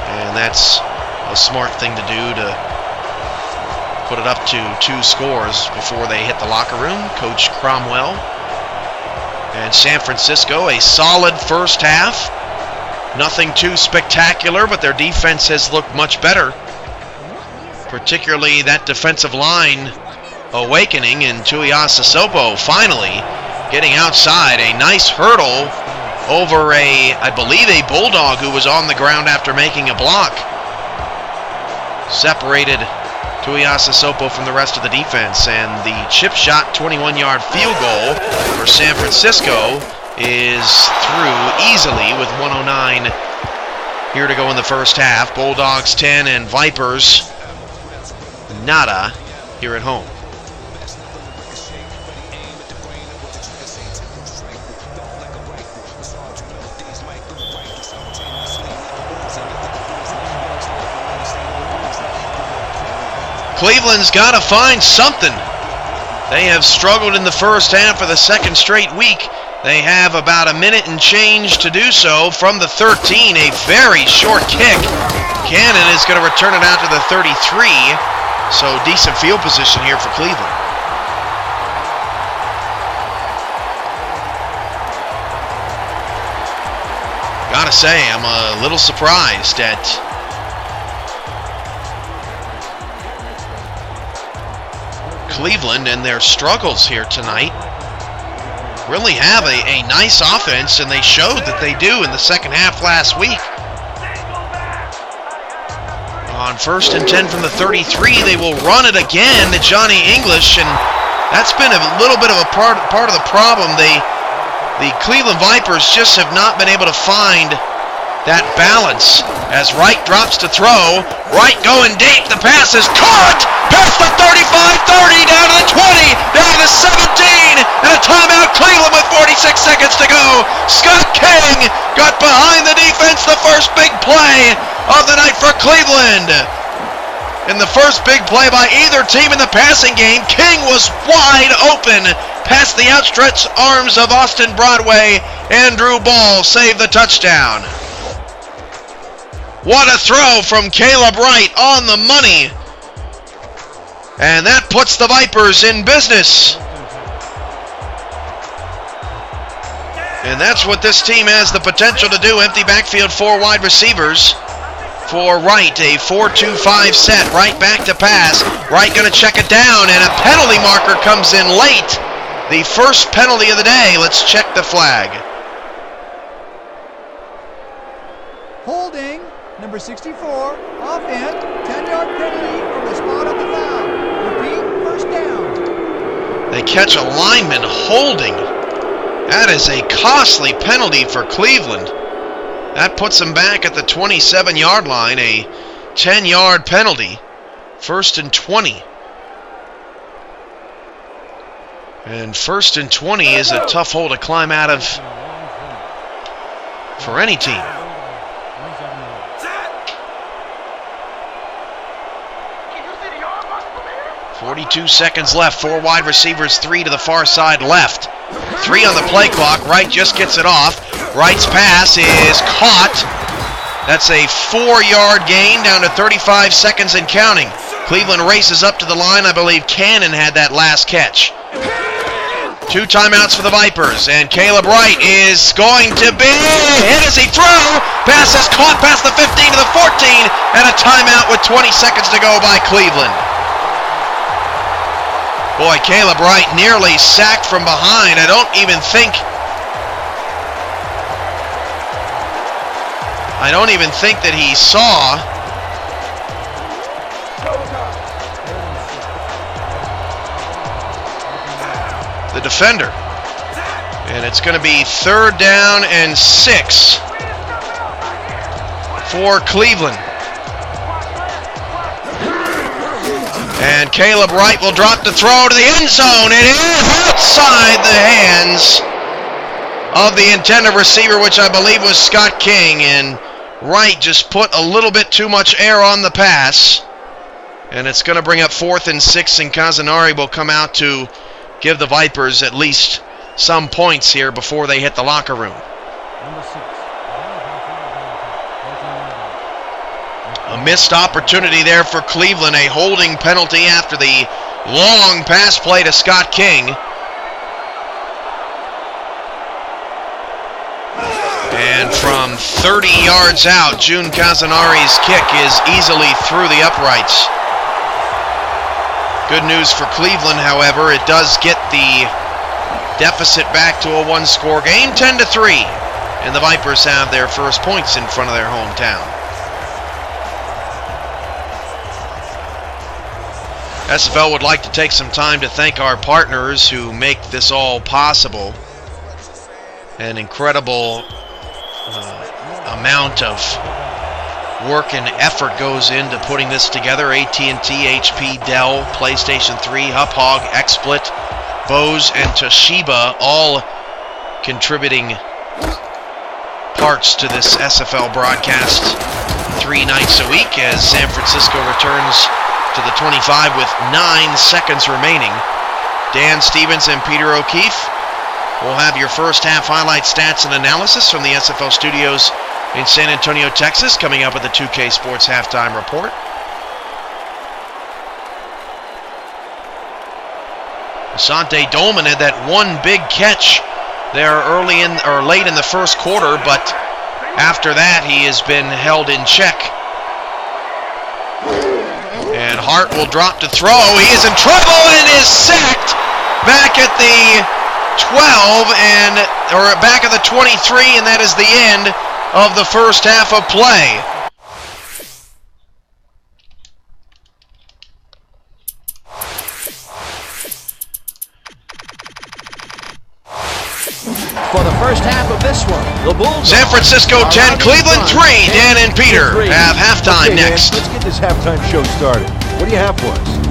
And that's a smart thing to do, to put it up to 2 scores before they hit the locker room. Coach Cromwell. And San Francisco, a solid first half. Nothing too spectacular, but their defense has looked much better. Particularly that defensive line awakening, and Tuiasosopo finally getting outside. A nice hurdle over I believe a Bulldog who was on the ground after making a block. Separated Tuiasosopo from the rest of the defense, and the chip shot 21-yard field goal for San Francisco is through easily with 1:09 here to go in the first half. Bulldogs 10 and Vipers nada here at home. Cleveland's got to find something. They have struggled in the first half for the second straight week. They have about a minute and change to do so from the 13. A very short kick. Cannon is going to return it out to the 33. So decent field position here for Cleveland. Gotta say, I'm a little surprised at Cleveland and their struggles here tonight. Really have a nice offense, and they showed that they do in the second half last week. On 1st and 10 from the 33, they will run it again to Johnny English, and that's been a little bit of a part of the problem. The Cleveland Vipers just have not been able to find that balance as Wright drops to throw. Wright going deep. The pass is caught past the 35-30, down to the 20, down to the 17, and a timeout Cleveland with 46 seconds to go. Scott King got behind the defense, the first big play of the night for Cleveland. In the first big play by either team in the passing game, King was wide open past the outstretched arms of Austin Broadway. Andrew Ball saved the touchdown. What a throw from Caleb Wright on the money. And that puts the Vipers in business. And that's what this team has the potential to do. Empty backfield, 4 wide receivers. For Wright, a 4-2-5 set. Wright back to pass. Wright going to check it down, and a penalty marker comes in late. The first penalty of the day. Let's check the flag. Holding, number 64, offense, 10-yard penalty from the spot on the foul. Repeat, first down. They catch a lineman holding. That is a costly penalty for Cleveland. That puts them back at the 27-yard line, a 10-yard penalty. 1st and 20. And 1st and 20 is a tough hole to climb out of for any team. 42 seconds left. 4 wide receivers, 3 to the far side left. 3 on the play clock. Wright just gets it off. Wright's pass is caught. That's a 4-yard gain down to 35 seconds and counting. Cleveland races up to the line. I believe Cannon had that last catch. 2 timeouts for the Vipers, and Caleb Wright is going to be hit as he threw. Pass is caught past the 15 to the 14, and a timeout with 20 seconds to go by Cleveland. Boy, Caleb Wright nearly sacked from behind. I don't even think that he saw the defender. And it's going to be 3rd down and 6 for Cleveland. And Caleb Wright will drop the throw to the end zone. It is outside the hands of the intended receiver, which I believe was Scott King. And Wright just put a little bit too much air on the pass. And it's going to bring up 4th and 6, and Kazanari will come out to give the Vipers at least some points here before they hit the locker room. A missed opportunity there for Cleveland, a holding penalty after the long pass play to Scott King. And from 30 yards out, June Kazanari's kick is easily through the uprights. Good news for Cleveland, however, it does get the deficit back to a 1-score game, 10-3. And the Vipers have their first points in front of their hometown. SFL would like to take some time to thank our partners who make this all possible. An incredible amount of work and effort goes into putting this together. AT&T, HP, Dell, PlayStation 3, Hauppauge, XSplit, Bose, and Toshiba all contributing parts to this SFL broadcast 3 nights a week as San Francisco returns to the 25 with 9 seconds remaining. Dan Stevens and Peter O'Keefe will have your first half highlight stats and analysis from the SFL studios in San Antonio, Texas, coming up with the 2K Sports Halftime Report. Asante Dolman had that one big catch there late in the first quarter, but after that he has been held in check. And Hart will drop to throw. He is in trouble and is sacked back at the 12 or back at the 23, and that is the end of the first half of play. For the first half of this one, the Bulls. San Francisco 10, Cleveland 3. Dan and Peter have halftime next. Let's get this halftime show started. What do you have for us?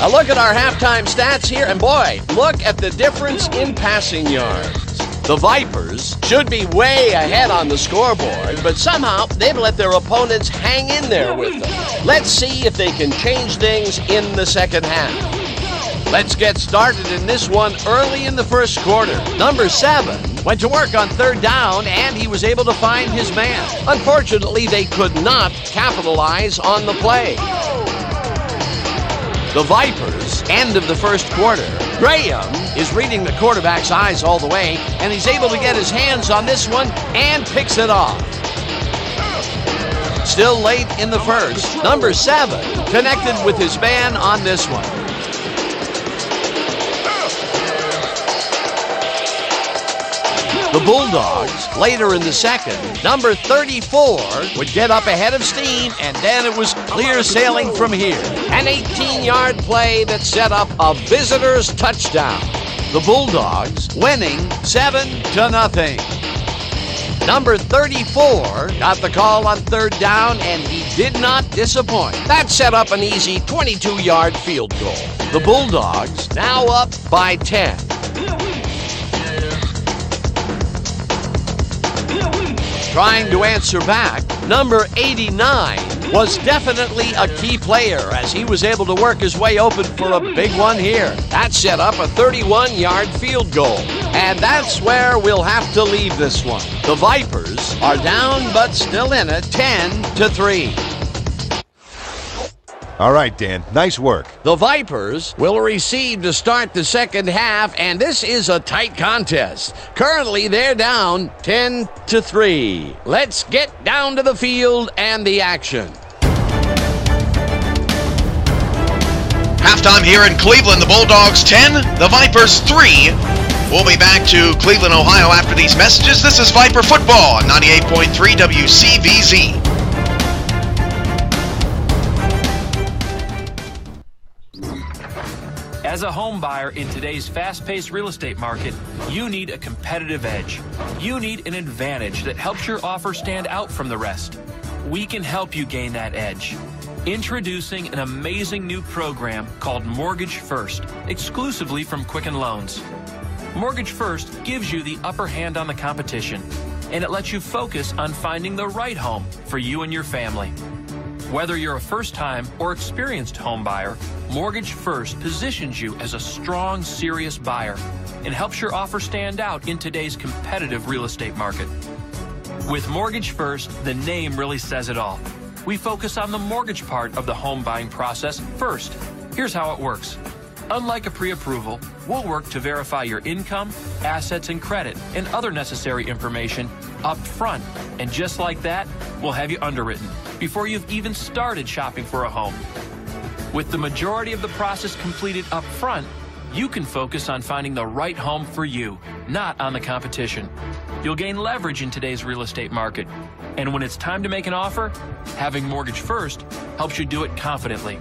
A look at our halftime stats here, and boy, look at the difference in passing yards. The Vipers should be way ahead on the scoreboard, but somehow they've let their opponents hang in there with them. Let's see if they can change things in the second half. Let's get started in this one early in the first quarter. Number 7 went to work on third down, and he was able to find his man. Unfortunately, they could not capitalize on the play. The Vipers, end of the first quarter. Graham is reading the quarterback's eyes all the way, and he's able to get his hands on this one and picks it off. Still late in the first. Number 7 connected with his man on this one. The Bulldogs, later in the second, number 34 would get up ahead of steam, and then it was clear sailing from here. An 18-yard play that set up a visitor's touchdown. The Bulldogs winning 7-0. Number 34 got the call on third down, and he did not disappoint. That set up an easy 22-yard field goal. The Bulldogs now up by 10. Trying to answer back, number 89 was definitely a key player as he was able to work his way open for a big one here. That set up a 31-yard field goal. And that's where we'll have to leave this one. The Vipers are down but still in it, 10-3. All right, Dan. Nice work. The Vipers will receive to start the second half, and this is a tight contest. Currently, they're down 10-3. Let's get down to the field and the action. Halftime here in Cleveland. The Bulldogs 10, the Vipers 3. We'll be back to Cleveland, Ohio after these messages. This is Viper Football on 98.3 WCVZ. As a home buyer in today's fast-paced real estate market, you need a competitive edge. You need an advantage that helps your offer stand out from the rest. We can help you gain that edge. Introducing an amazing new program called Mortgage First, exclusively from Quicken Loans. Mortgage First gives you the upper hand on the competition, and it lets you focus on finding the right home for you and your family. Whether you're a first-time or experienced home buyer, Mortgage First positions you as a strong, serious buyer and helps your offer stand out in today's competitive real estate market. With Mortgage First, the name really says it all. We focus on the mortgage part of the home buying process first. Here's how it works. Unlike a pre-approval, we'll work to verify your income, assets, and credit, and other necessary information up front. And just like that, we'll have you underwritten before you've even started shopping for a home. With the majority of the process completed up front, you can focus on finding the right home for you, not on the competition. You'll gain leverage in today's real estate market. And when it's time to make an offer, having Mortgage First helps you do it confidently.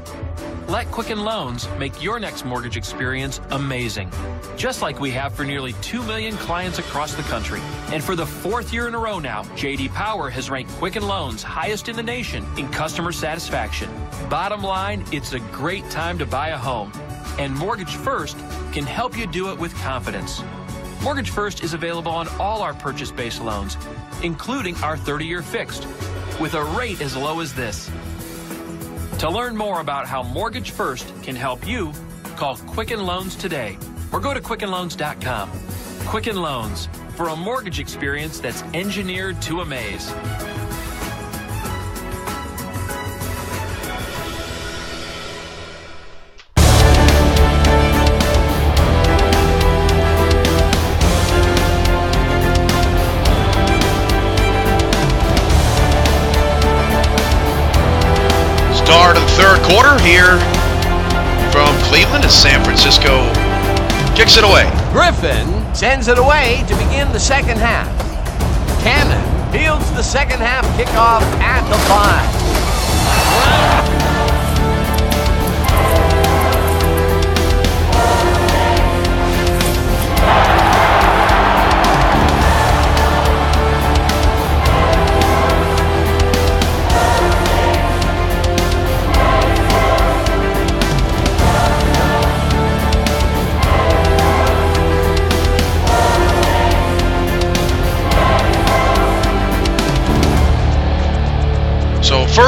Let Quicken Loans make your next mortgage experience amazing, just like we have for nearly 2 million clients across the country. And for the 4th year in a row now, J.D. Power has ranked Quicken Loans highest in the nation in customer satisfaction. Bottom line, it's a great time to buy a home, and Mortgage First can help you do it with confidence. Mortgage First is available on all our purchase-based loans, including our 30-year fixed, with a rate as low as this. To learn more about how Mortgage First can help you, call Quicken Loans today or go to QuickenLoans.com. Quicken Loans, for a mortgage experience that's engineered to amaze. Start of the third quarter here from Cleveland as San Francisco kicks it away. Griffin sends it away to begin the second half. Cannon fields the second half kickoff at the 5.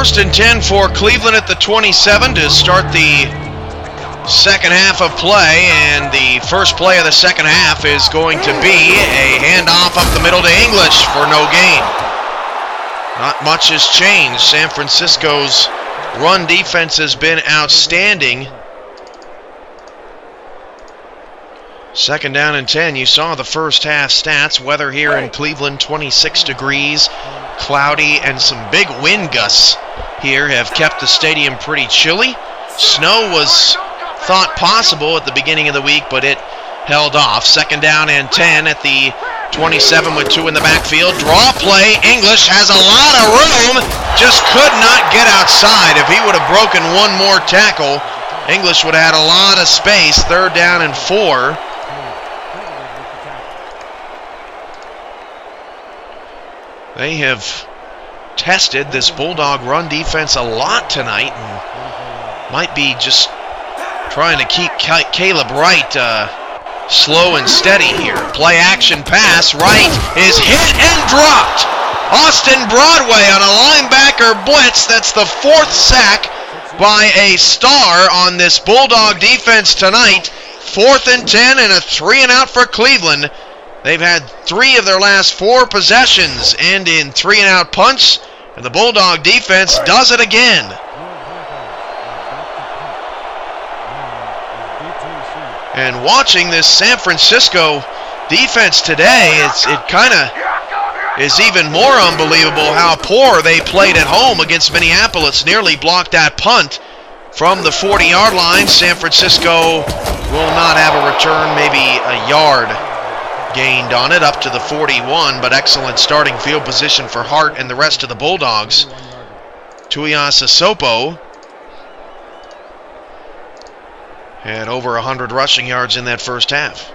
First and 10 for Cleveland at the 27 to start the second half of play, and the first play of the second half is going to be a handoff up the middle to English for no gain. Not much has changed. San Francisco's run defense has been outstanding. Second down and 10. You saw the first half stats. Weather here in Cleveland, 26 degrees, cloudy, and some big wind gusts here have kept the stadium pretty chilly. Snow was thought possible at the beginning of the week, but it held off. Second down and 10 at the 27 with 2 in the backfield. Draw play. English has a lot of room, just could not get outside. If he would have broken one more tackle, English would have had a lot of space. Third down and 4. They have tested this Bulldog run defense a lot tonight, and might be just trying to keep Caleb Wright slow and steady here. Play action pass. Wright is hit and dropped. Austin Broadway on a linebacker blitz. That's the 4th sack by a star on this Bulldog defense tonight. 4th and 10 and a 3-and-out for Cleveland. They've had 3 of their last 4 possessions end in 3-and-out punts, and the Bulldog defense does it again. And watching this San Francisco defense today, it kind of is even more unbelievable how poor they played at home against Minneapolis. Nearly blocked that punt from the 40-yard line. San Francisco will not have a return, maybe a yard gained on it, up to the 41, but excellent starting field position for Hart and the rest of the Bulldogs. Tuiasosopo had over 100 rushing yards in that first half.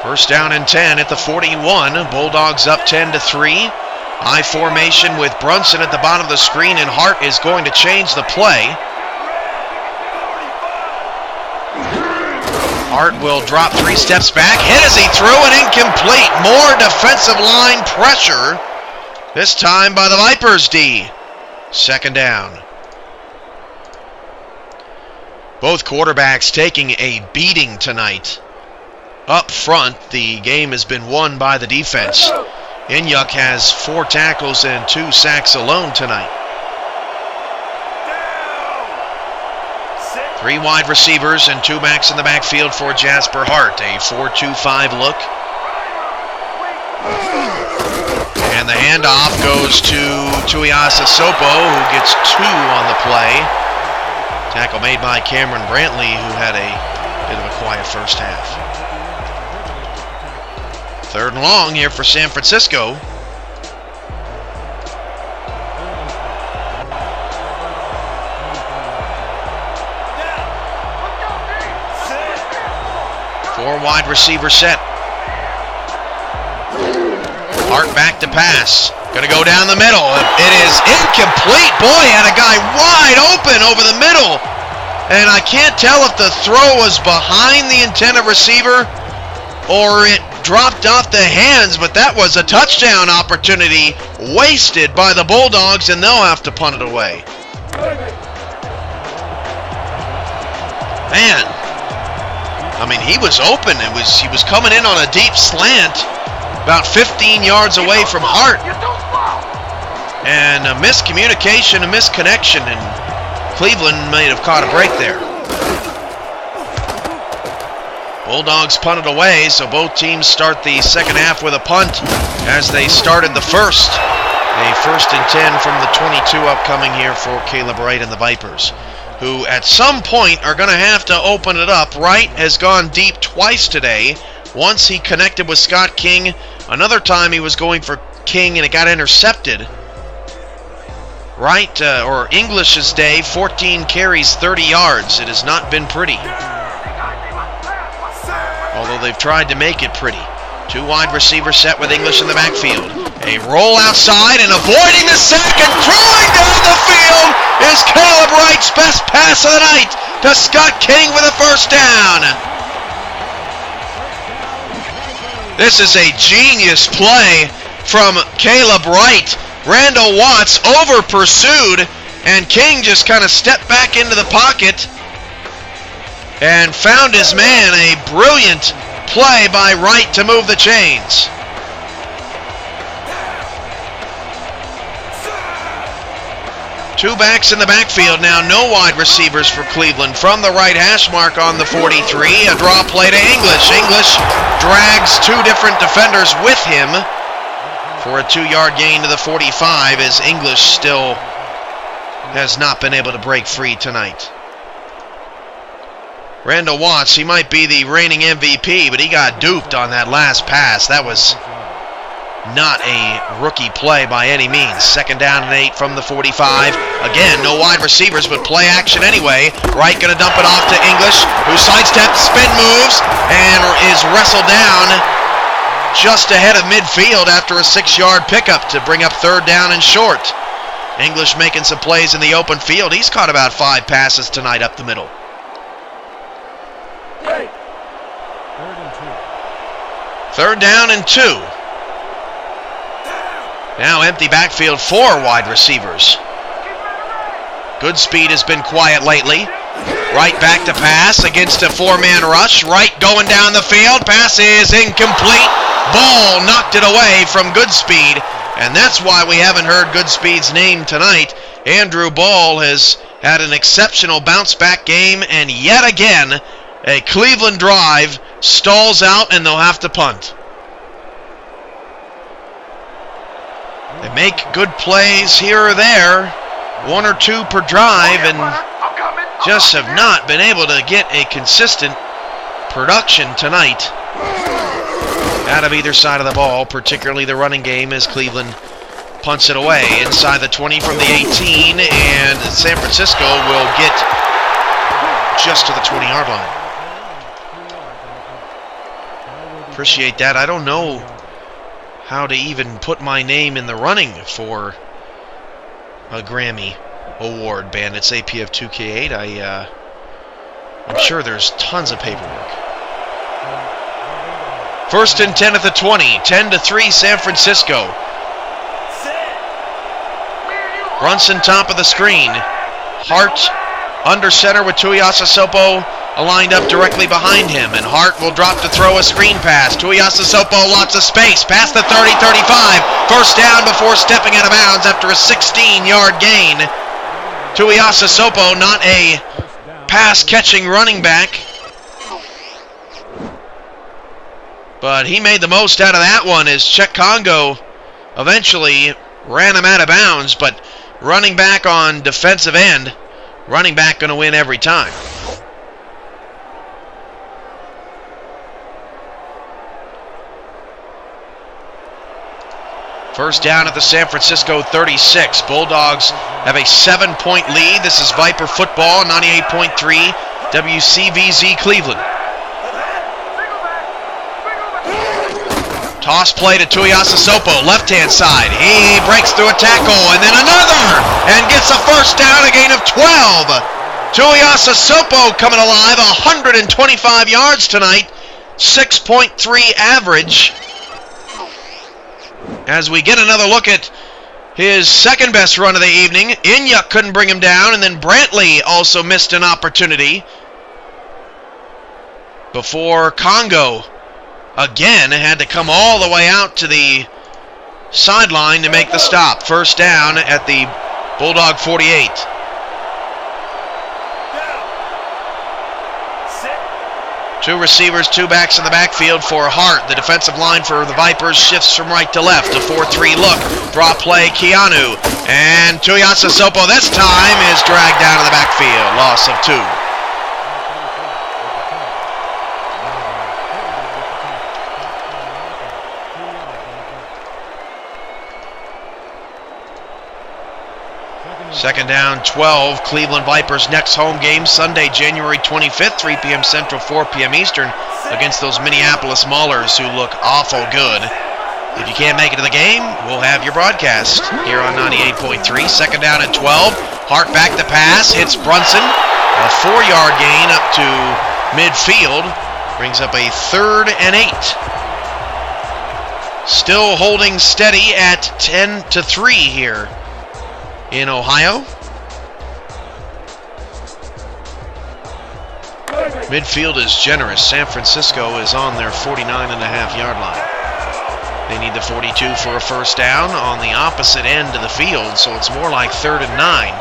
First down and 10 at the 41. Bulldogs up 10-3. I formation with Brunson at the bottom of the screen, and Hart is going to change the play. Hart will drop 3 steps back. Hit as he threw it, incomplete. More defensive line pressure, this time by the Vipers D. Second down. Both quarterbacks taking a beating tonight. Up front, the game has been won by the defense. Inyuk has 4 tackles and 2 sacks alone tonight. 3 wide receivers and 2 backs in the backfield for Jasper Hart. A 4-2-5 look. And the handoff goes to Tuiasosopo, who gets 2 on the play. Tackle made by Cameron Brantley, who had a bit of a quiet first half. Third and long here for San Francisco. Four wide receiver set. Hart back to pass. Going to go down the middle. It is incomplete. Boy, had a guy wide open over the middle. And I can't tell if the throw was behind the intended receiver or it dropped off the hands, but that was a touchdown opportunity wasted by the Bulldogs, and they'll have to punt it away. Man, I mean, he was open. He was coming in on a deep slant, about 15 yards away from Hart. And a miscommunication, a misconnection, and Cleveland may have caught a break there. Bulldogs punted away, so both teams start the second half with a punt as they started the first. A 1st and 10 from the 22 upcoming here for Caleb Wright and the Vipers, who at some point are going to have to open it up. Wright has gone deep twice today. Once he connected with Scott King. Another time he was going for King and it got intercepted. Wright, or English's day, 14 carries, 30 yards. It has not been pretty, although they've tried to make it pretty. 2 wide receiver set with English in the backfield. A roll outside and avoiding the sack and throwing down the field is Caleb Wright's best pass of the night to Scott King with a first down. This is a genius play from Caleb Wright. Randall Watts over pursued, and King just kind of stepped back into the pocket and found his man. A brilliant play by Wright to move the chains. Two backs in the backfield now, no wide receivers for Cleveland. From the right hash mark on the 43, a draw play to English. English drags two different defenders with him for a 2-yard gain to the 45, as English still has not been able to break free tonight. Randall Watts, he might be the reigning MVP, but he got duped on that last pass. That was not a rookie play by any means. 2nd down and 8 from the 45. Again, no wide receivers, but play action anyway. Wright going to dump it off to English, who sidesteps, spin moves, and is wrestled down just ahead of midfield after a 6-yard pickup to bring up 3rd down and short. English making some plays in the open field. He's caught about 5 passes tonight up the middle. 3rd down and 2. Now empty backfield, 4 wide receivers. Goodspeed has been quiet lately. Wright back to pass against a 4-man rush. Wright going down the field. Pass is incomplete. Ball knocked it away from Goodspeed. And that's why we haven't heard Goodspeed's name tonight. Andrew Ball has had an exceptional bounce-back game. And yet again, a Cleveland drive stalls out and they'll have to punt. They make good plays here or there, 1 or 2 per drive, and just have not been able to get a consistent production tonight out of either side of the ball, particularly the running game, as Cleveland punts it away inside the 20 from the 18, and San Francisco will get just to the 20-yard line. Appreciate that. I don't know how to even put my name in the running for a Grammy Award, Bandits APF 2K8. I'm sure there's tons of paperwork. 1st and 10 at the 20, 10-3 San Francisco. Brunson top of the screen. Hart under center with Tuiasosopo lined up directly behind him, and Hart will drop to throw a screen pass. Tuiasosopo, lots of space, past the 30-35. 1st down before stepping out of bounds after a 16-yard gain. Tuiasosopo, not a pass-catching running back, but he made the most out of that one as Czech Congo eventually ran him out of bounds, but running back on defensive end, running back going to win every time. First down at the San Francisco 36. Bulldogs have a 7-point lead. This is Viper football, 98.3 WCVZ Cleveland. Toss play to Tuiasosopo, left-hand side. He breaks through a tackle, and then another, and gets a 1st down, a gain of 12. Tuiasosopo coming alive, 125 yards tonight, 6.3 average. As we get another look at his 2nd best run of the evening, Inyuk couldn't bring him down, and then Brantley also missed an opportunity before Congo again had to come all the way out to the sideline to make the stop. 1st down at the Bulldog 48. Two receivers, 2 backs in the backfield for Hart. The defensive line for the Vipers shifts from right to left. A 4-3 look. Draw play, Keanu. And Tuiasosopo this time is dragged down to the backfield. Loss of 2. Second down, 12. Cleveland Vipers' next home game, Sunday, January 25th, 3 p.m. Central, 4 p.m. Eastern, against those Minneapolis Maulers who look awful good. If you can't make it to the game, we'll have your broadcast here on 98.3. Second down at 12. Hart back to pass, hits Brunson. A 4-yard gain up to midfield. Brings up a 3rd and 8. Still holding steady at 10-3 here in Ohio. Midfield is generous. San Francisco is on their 49.5-yard line. They need the 42 for a first down on the opposite end of the field, so it's more like 3rd and 9.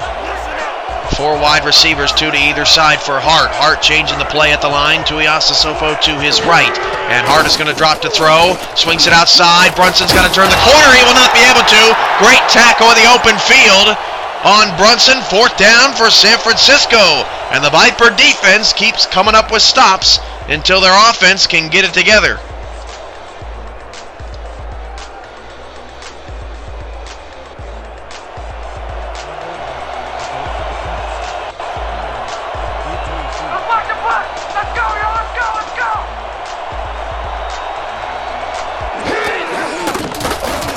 4 wide receivers, 2 to either side for Hart. Hart changing the play at the line. Tuiasosopo to his right. And Hart is going to drop to throw. Swings it outside. Brunson's going to turn the corner. He will not be able to. Great tackle in the open field on Brunson. 4th down for San Francisco. And the Viper defense keeps coming up with stops until their offense can get it together.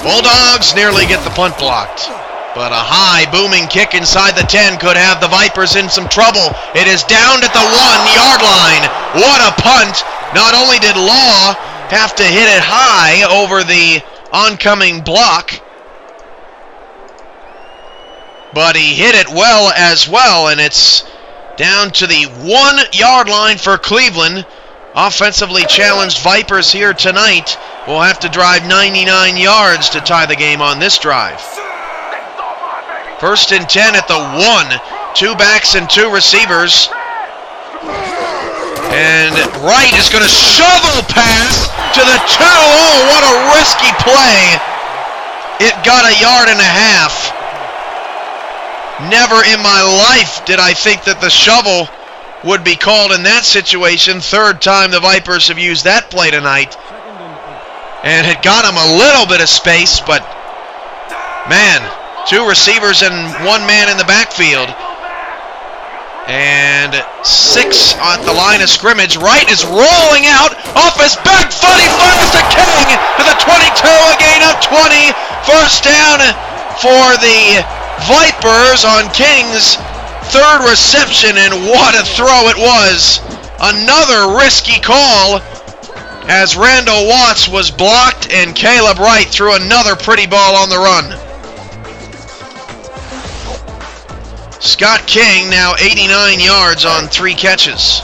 Bulldogs nearly get the punt blocked, but a high booming kick inside the 10 could have the Vipers in some trouble. It is down at the 1-yard line. What a punt. Not only did Law have to hit it high over the oncoming block, but he hit it well as well, and it's down to the 1-yard line for Cleveland. Offensively challenged Vipers here tonight will have to drive 99 yards to tie the game on this drive. 1st and 10 at the 1. 2 backs and 2 receivers. And Wright is going to shovel pass to the 2. Oh, what a risky play. It got 1.5 yards. Never in my life did I think that the shovel would be called in that situation. 3rd time the Vipers have used that play tonight. And it got him a little bit of space, but man, 2 receivers and 1 man in the backfield. And 6 at the line of scrimmage. Wright is rolling out off his back foot. He fires to King to the 22, a gain of 20. First down for the Vipers on King's 3rd reception, and what a throw it was. Another risky call as Randall Watts was blocked and Caleb Wright threw another pretty ball on the run. Scott King now 89 yards on 3 catches.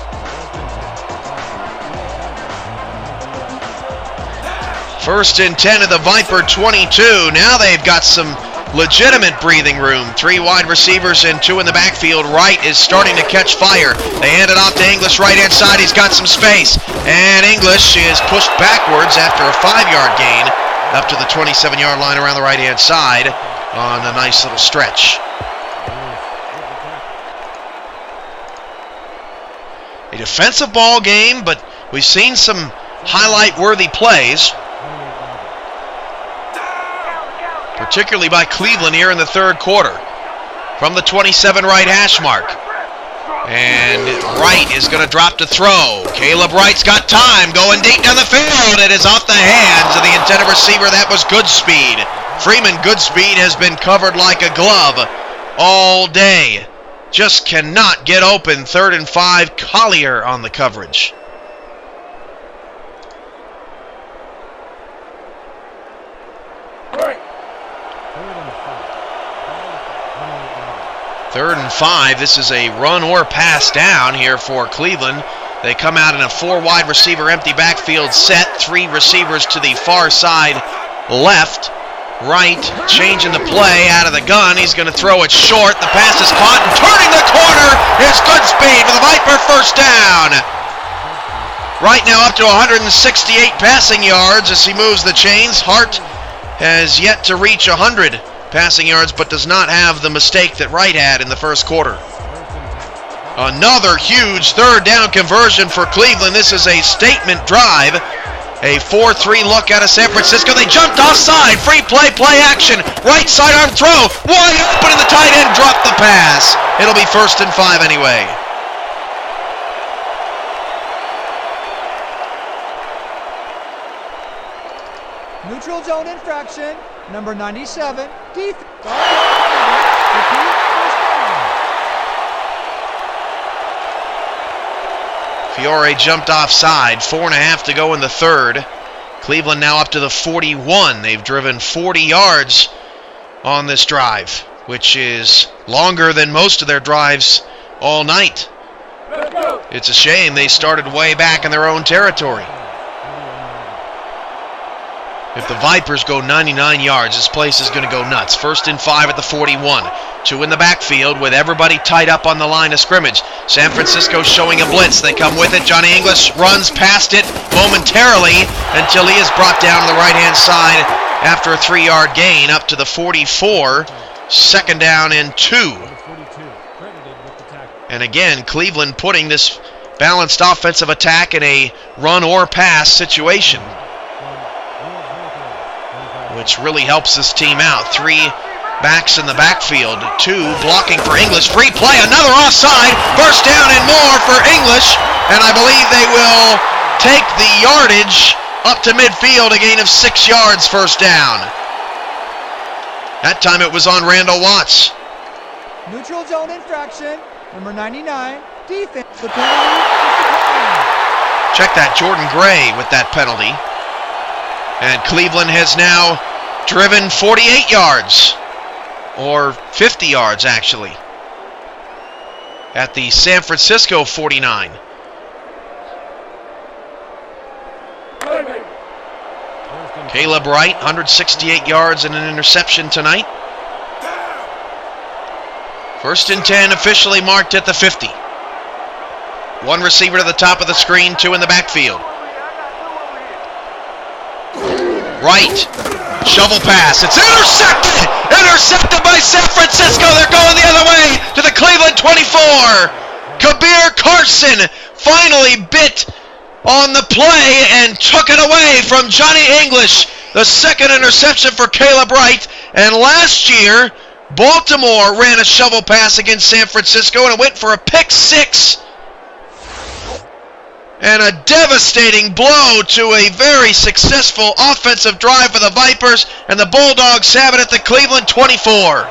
First and 10 of the Viper 22. Now they've got some legitimate breathing room. 3 wide receivers and 2 in the backfield. Wright is starting to catch fire. They hand it off to English right-hand side. He's got some space. And English is pushed backwards after a 5-yard gain up to the 27-yard line around the right-hand side on a nice little stretch. A defensive ball game, but we've seen some highlight-worthy plays, particularly by Cleveland here in the 3rd quarter. From the 27 right hash mark. And Wright is going to drop to throw. Caleb Wright's got time going deep down the field. It is off the hands of the intended receiver. That was Goodspeed. Freeman Goodspeed has been covered like a glove all day. Just cannot get open. 3rd and 5. Collier on the coverage. Third and 5. This is a run or pass down here for Cleveland. They come out in a 4 wide receiver empty backfield set. 3 receivers to the far side left. Wright changing the play out of the gun. He's going to throw it short. The pass is caught, and turning the corner is Goodspeed for the Viper first down. Right now up to 168 passing yards as he moves the chains. Hart has yet to reach 100 passing yards, but does not have the mistake that Wright had in the first quarter. Another huge 3rd down conversion for Cleveland. This is a statement drive. A 4-3 look out of San Francisco. They jumped offside. Free play, play action. Right sidearm throw. Wide open, and the tight end dropped the pass. It'll be 1st and 5 anyway. Neutral zone infraction. Number 97. Defense. Fiore jumped offside. 4.5 to go in the 3rd. Cleveland now up to the 41. They've driven 40 yards on this drive, which is longer than most of their drives all night. It's a shame they started way back in their own territory. If the Vipers go 99 yards, this place is going to go nuts. 1st and 5 at the 41. 2 in the backfield with everybody tied up on the line of scrimmage. San Francisco showing a blitz. They come with it. Johnny English runs past it momentarily until he is brought down to the right-hand side after a 3-yard gain up to the 44. 2nd down and 2. And again, Cleveland putting this balanced offensive attack in a run or pass situation, which really helps this team out. 3 backs in the backfield, 2 blocking for English. Free play, another offside, 1st down and more for English, and I believe they will take the yardage up to midfield, a gain of 6 yards, 1st down. That time it was on Randall Watts. Neutral zone infraction, number 99, defense. The penalty. Check that, Jordan Gray with that penalty. And Cleveland has now driven 48 yards, or 50 yards actually, at the San Francisco 49. Caleb Wright, 168 yards and an interception tonight. 1st and 10 officially marked at the 50. 1 receiver to the top of the screen, 2 in the backfield. Wright, shovel pass, it's intercepted! Intercepted by San Francisco, they're going the other way to the Cleveland 24. Kabir Carson finally bit on the play and took it away from Johnny English. The 2nd interception for Caleb Wright. And last year, Baltimore ran a shovel pass against San Francisco and it went for a pick 6. And a devastating blow to a very successful offensive drive for the Vipers, and the Bulldogs have it at the Cleveland 24.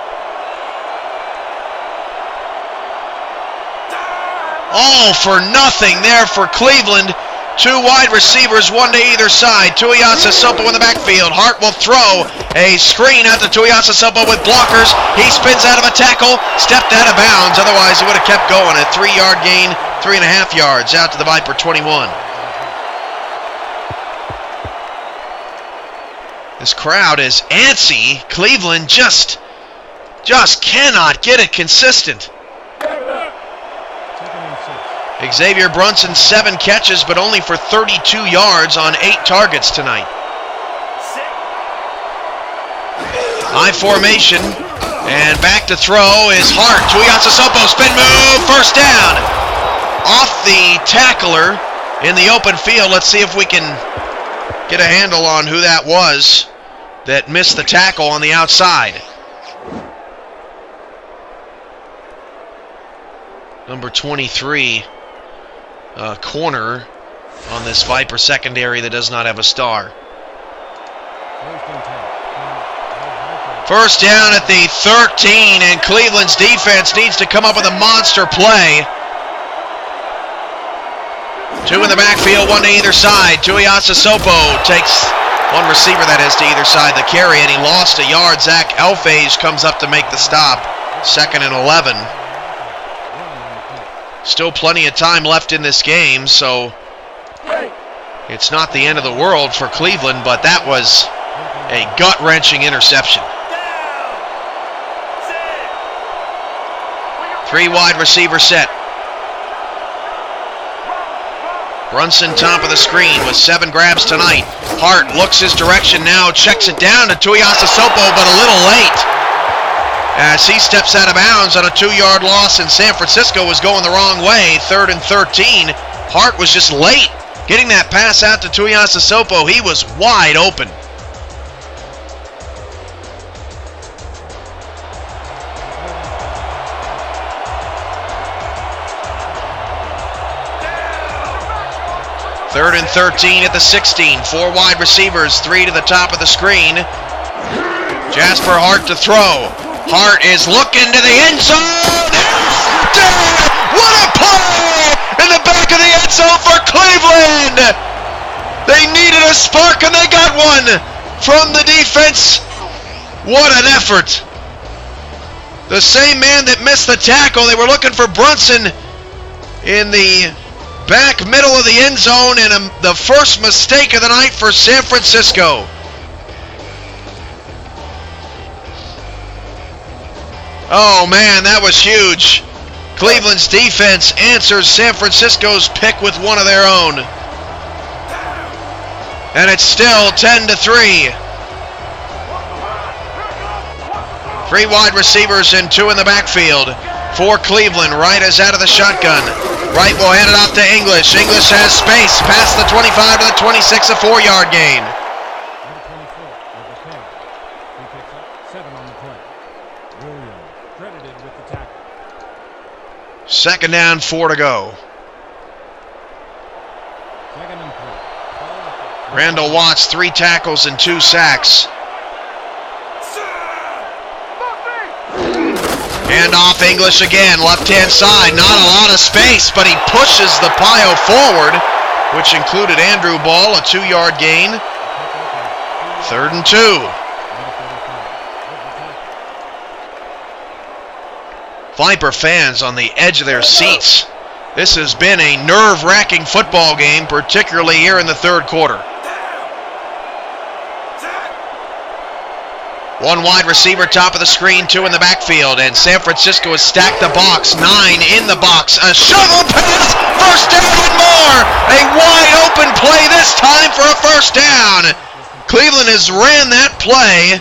All for nothing there for Cleveland. 2 wide receivers, 1 to either side. Tuiasa Sopo in the backfield. Hart will throw a screen out to Tuiasa Sopo with blockers. He spins out of a tackle, stepped out of bounds. Otherwise, he would have kept going. A 3-yard gain, 3.5 yards out to the Viper 21. This crowd is antsy. Cleveland just cannot get it consistent. Xavier Brunson, 7 catches, but only for 32 yards on 8 targets tonight. High formation, and back to throw is Hart. Tuiasa Sopo, spin move, 1st down. Off the tackler in the open field. Let's see if we can get a handle on who that was that missed the tackle on the outside. Number 23. Corner on this Viper secondary that does not have a star. 1st down at the 13, and Cleveland's defense needs to come up with a monster play. 2 in the backfield, 1 to either side. Tuiasa Sopo takes 1 receiver, that is, to either side the carry, and he lost a yard. Zach Elfage comes up to make the stop. 2nd and 11. Still plenty of time left in this game, so it's not the end of the world for Cleveland, but that was a gut-wrenching interception. 3 wide receiver set. Brunson top of the screen with 7 grabs tonight. Hart looks his direction now, checks it down to Tuiasa Sopo, but a little late, as he steps out of bounds on a 2-yard loss, and San Francisco was going the wrong way. 3rd and 13. Hart was just late getting that pass out to Tuiasa Sopo. He was wide open. Third and 13 at the 16. 4 wide receivers, 3 to the top of the screen. Jasper Hart to throw. Hart is looking to the end zone. What a play in the back of the end zone for Cleveland! They needed a spark and they got one from the defense. What an effort. The same man that missed the tackle. They were looking for Brunson in the back middle of the end zone, and the first mistake of the night for San Francisco. Oh man, that was huge. Cleveland's defense answers San Francisco's pick with one of their own. And it's still 10-3. 3 wide receivers and 2 in the backfield for Cleveland. Wright is out of the shotgun. Wright will hand it off to English. English has space past the 25 to the 26, a 4-yard gain. Second down, 4 to go. Randall Watts, 3 tackles and 2 sacks. Hand off English again, left-hand side. Not a lot of space, but he pushes the pile forward, which included Andrew Ball, a 2-yard gain. 3rd and 2. Viper fans on the edge of their seats. This has been a nerve-wracking football game, particularly here in the 3rd quarter. 1 wide receiver, top of the screen, 2 in the backfield, and San Francisco has stacked the box. 9 in the box. A shovel pass, first down and more. A wide open play this time for a first down. Cleveland has ran that play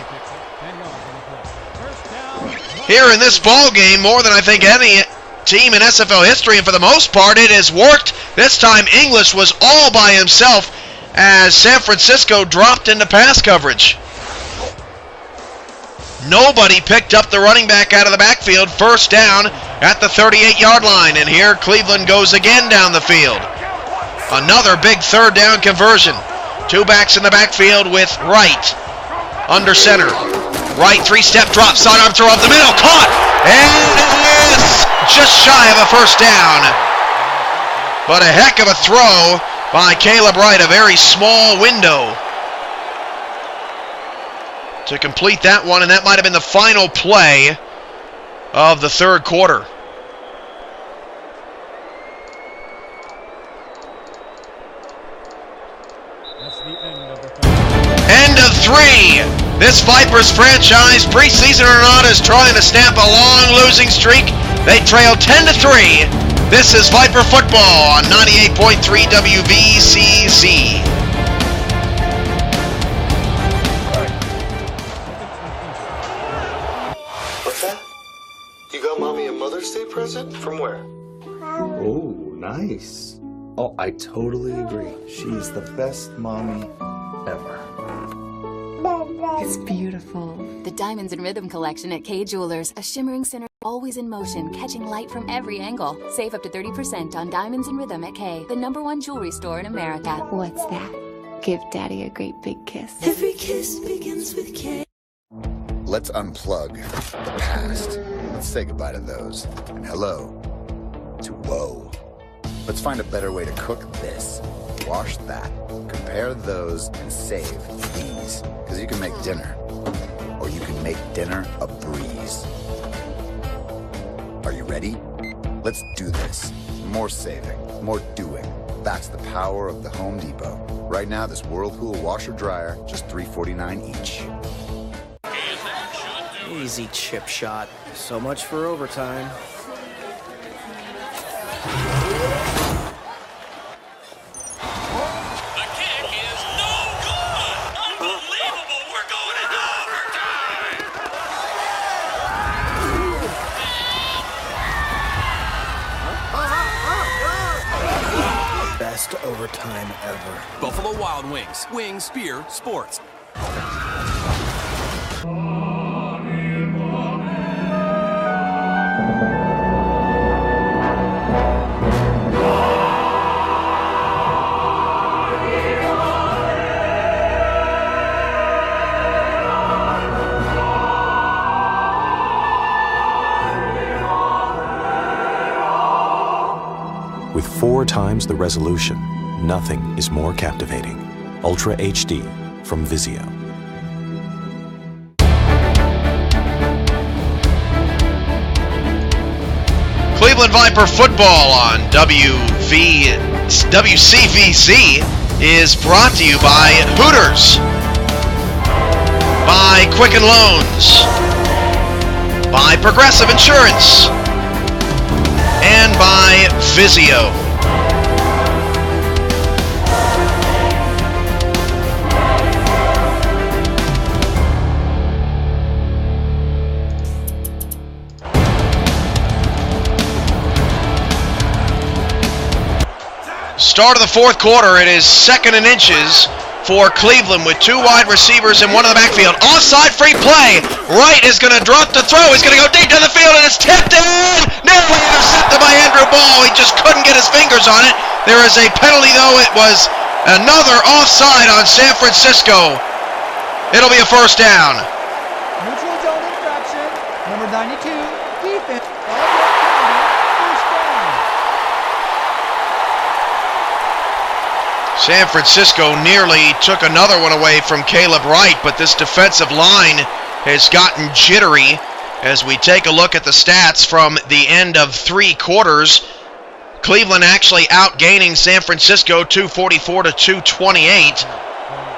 here in this ball game more than I think any team in SFL history, and for the most part it has worked. This time English was all by himself as San Francisco dropped into pass coverage. Nobody picked up the running back out of the backfield. First down at the 38-yard line, and here Cleveland goes again down the field. Another big 3rd down conversion. 2 backs in the backfield with Wright under center. Wright, 3-step drop, sidearm throw up the middle, caught, and it is just shy of a first down. But a heck of a throw by Caleb Wright, a very small window to complete that one, and that might have been the final play of the 3rd quarter. End of 3. This Vipers franchise, preseason or not, is trying to stamp a long losing streak. They trail 10-3. This is Viper football on 98.3 WVCC. What's that? You got Mommy a Mother's Day present? From where? Oh, nice. Oh, I totally agree. She is the best mommy ever. It's beautiful. The Diamonds in Rhythm collection at Kay Jewelers. A shimmering center always in motion, catching light from every angle. Save up to 30% on Diamonds in Rhythm at Kay, the #1 jewelry store in America. What's that? Give Daddy a great big kiss. Every kiss begins with K. Let's unplug the past. Let's say goodbye to those. And hello to whoa. Let's find a better way to cook this. Wash that. Compare those and save these. Because you can make dinner. Or you can make dinner a breeze. Are you ready? Let's do this. More saving. More doing. That's the power of the Home Depot. Right now, this Whirlpool washer dryer, just $3.49 each. Easy chip shot. So much for overtime. The kick is no good! Unbelievable! We're going into overtime! Best overtime ever. Buffalo Wild Wings. Wings, beer, sports. With 4 times the resolution, nothing is more captivating. Ultra HD from Vizio. Cleveland Viper football on WCVC is brought to you by Hooters, by Quicken Loans, by Progressive Insurance, and by Vizio. Start of the fourth quarter, it is 2nd and inches for Cleveland with 2 wide receivers and 1 in the backfield. Offside free play. Wright is going to drop the throw. He's going to go deep down the field, and it's tipped in. Nearly intercepted by Andrew Ball. He just couldn't get his fingers on it. There is a penalty, though. It was another offside on San Francisco. It'll be a first down. Neutral zone infraction. Number 92, defense. San Francisco nearly took another one away from Caleb Wright, but this defensive line has gotten jittery as we take a look at the stats from the end of 3 quarters. Cleveland actually outgaining San Francisco 244 to 228.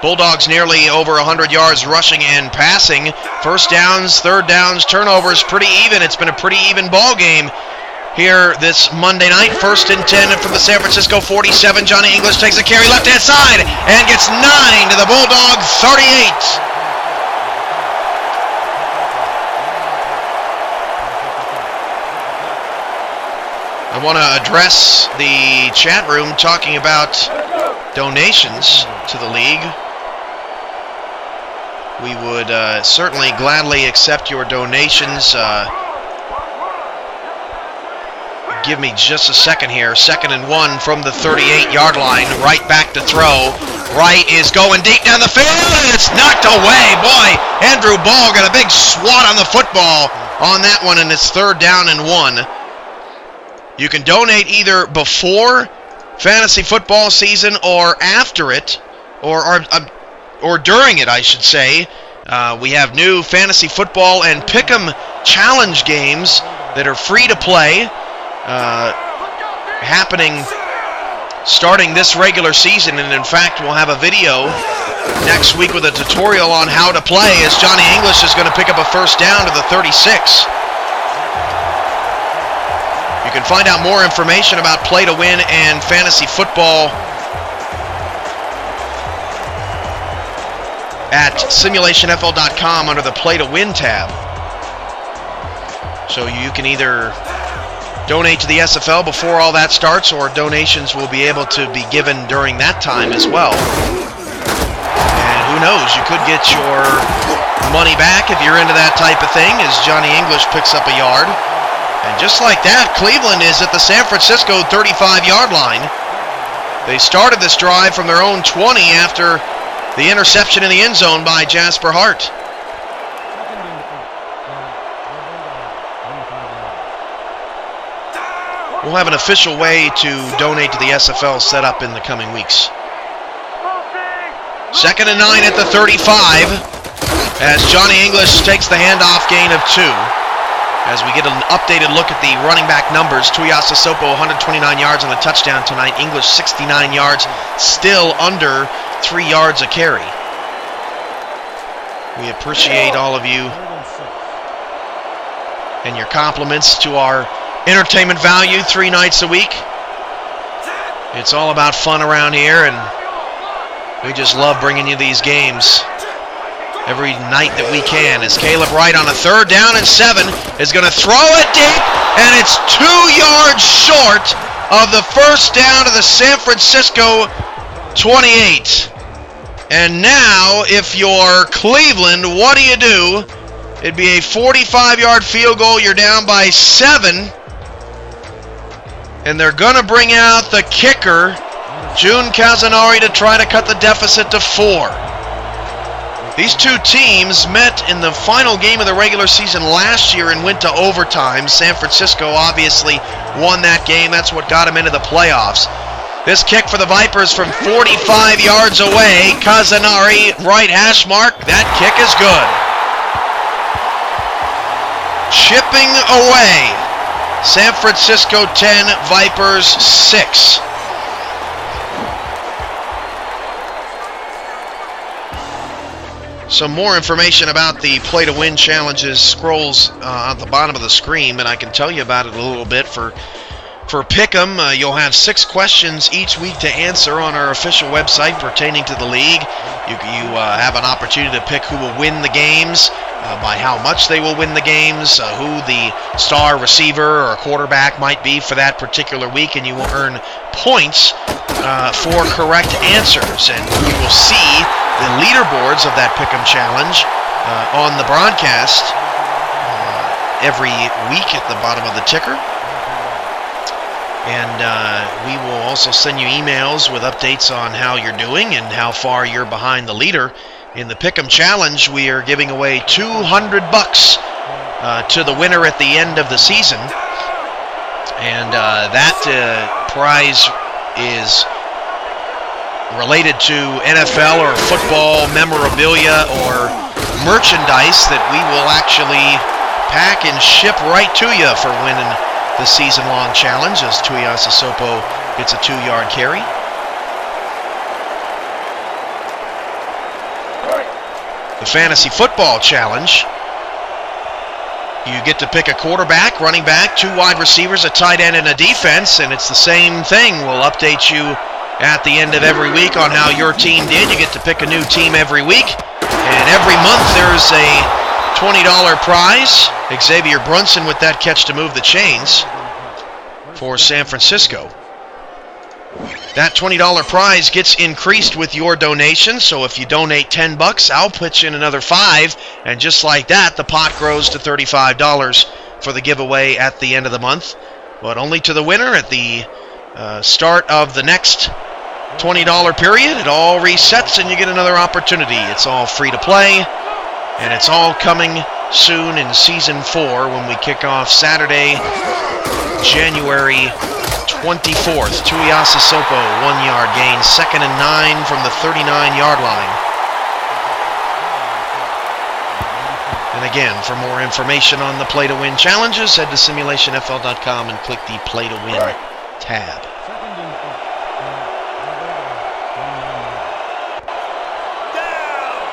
Bulldogs nearly over 100 yards rushing and passing. First downs, third downs, turnovers, pretty even. It's been a pretty even ball game here this Monday night. 1st and 10 from the San Francisco 47. Johnny English takes a carry left-hand side and gets 9 to the Bulldog 38. I want to address the chat room talking about donations to the league. We would certainly gladly accept your donations. Give me just a second here. 2nd and 1 from the 38-yard line. Right back to throw. Wright is going deep down the field, and it's knocked away. Boy, Andrew Ball got a big swat on the football on that one, and it's 3rd down and 1. You can donate either before fantasy football season or after it, or during it, I should say. We have new fantasy football and pick'em challenge games that are free to play. Happening starting this regular season, and in fact we'll have a video next week with a tutorial on how to play, as Johnny English is going to pick up a first down to the 36. You can find out more information about Play to Win and fantasy football at simulationfl.com under the Play to Win tab. So you can either donate to the SFL before all that starts, or donations will be able to be given during that time as well. And who knows, you could get your money back if you're into that type of thing, as Johnny English picks up a yard. And just like that, Cleveland is at the San Francisco 35-yard line. They started this drive from their own 20 after the interception in the end zone by Jasper Hart. We'll have an official way to donate to the SFL set up in the coming weeks. 2nd and 9 at the 35 as Johnny English takes the handoff gain of 2. As we get an updated look at the running back numbers, Tuyasa Sopo 129 yards on the touchdown tonight. English 69 yards, still under 3 yards a carry. We appreciate all of you and your compliments to our entertainment value 3 nights a week. It's all about fun around here, and we just love bringing you these games every night that we can. As Caleb Wright on a 3rd down and 7 is going to throw it deep, and it's 2 yards short of the first down to the San Francisco 28. And now, if you're Cleveland, what do? It'd be a 45-yard field goal. You're down by 7. And they're going to bring out the kicker, June Kazanari, to try to cut the deficit to 4. These two teams met in the final game of the regular season last year and went to overtime. San Francisco obviously won that game. That's what got them into the playoffs. This kick for the Vipers from 45 yards away. Kazanari, right hash mark. That kick is good. Chipping away. San Francisco 10, Vipers 6. Some more information about the Play to Win challenges scrolls at the bottom of the screen, and I can tell you about it a little bit. For Pick'em, you'll have 6 questions each week to answer on our official website pertaining to the league. You have an opportunity to pick who will win the games, by how much they will win the games, who the star receiver or quarterback might be for that particular week, and you will earn points for correct answers. And you will see the leaderboards of that Pick'em challenge on the broadcast every week at the bottom of the ticker. And we will also send you emails with updates on how you're doing and how far you're behind the leader. In the Pick'em Challenge, we are giving away $200 to the winner at the end of the season. And that prize is related to NFL or football memorabilia or merchandise that we will actually pack and ship right to you for winning the season-long challenge, as Tuiasa Sopo gets a 2-yard carry. The Fantasy Football Challenge, you get to pick a quarterback, running back, 2 wide receivers, a tight end, and a defense, and it's the same thing. We'll update you at the end of every week on how your team did. You get to pick a new team every week, and every month there's a $20 prize. Xavier Brunson with that catch to move the chains for San Francisco. That $20 prize gets increased with your donation, so if you donate $10, I'll pitch in another $5, and just like that, the pot grows to $35 for the giveaway at the end of the month, but only to the winner at the start of the next $20 period. It all resets and you get another opportunity. It's all free to play, and it's all coming soon in Season 4 when we kick off Saturday, January 24th. Tuiasa Sopo, 1-yard gain, 2nd and 9 from the 39-yard line. And again, for more information on the Play to Win challenges, head to simulationfl.com and click the Play to Win tab.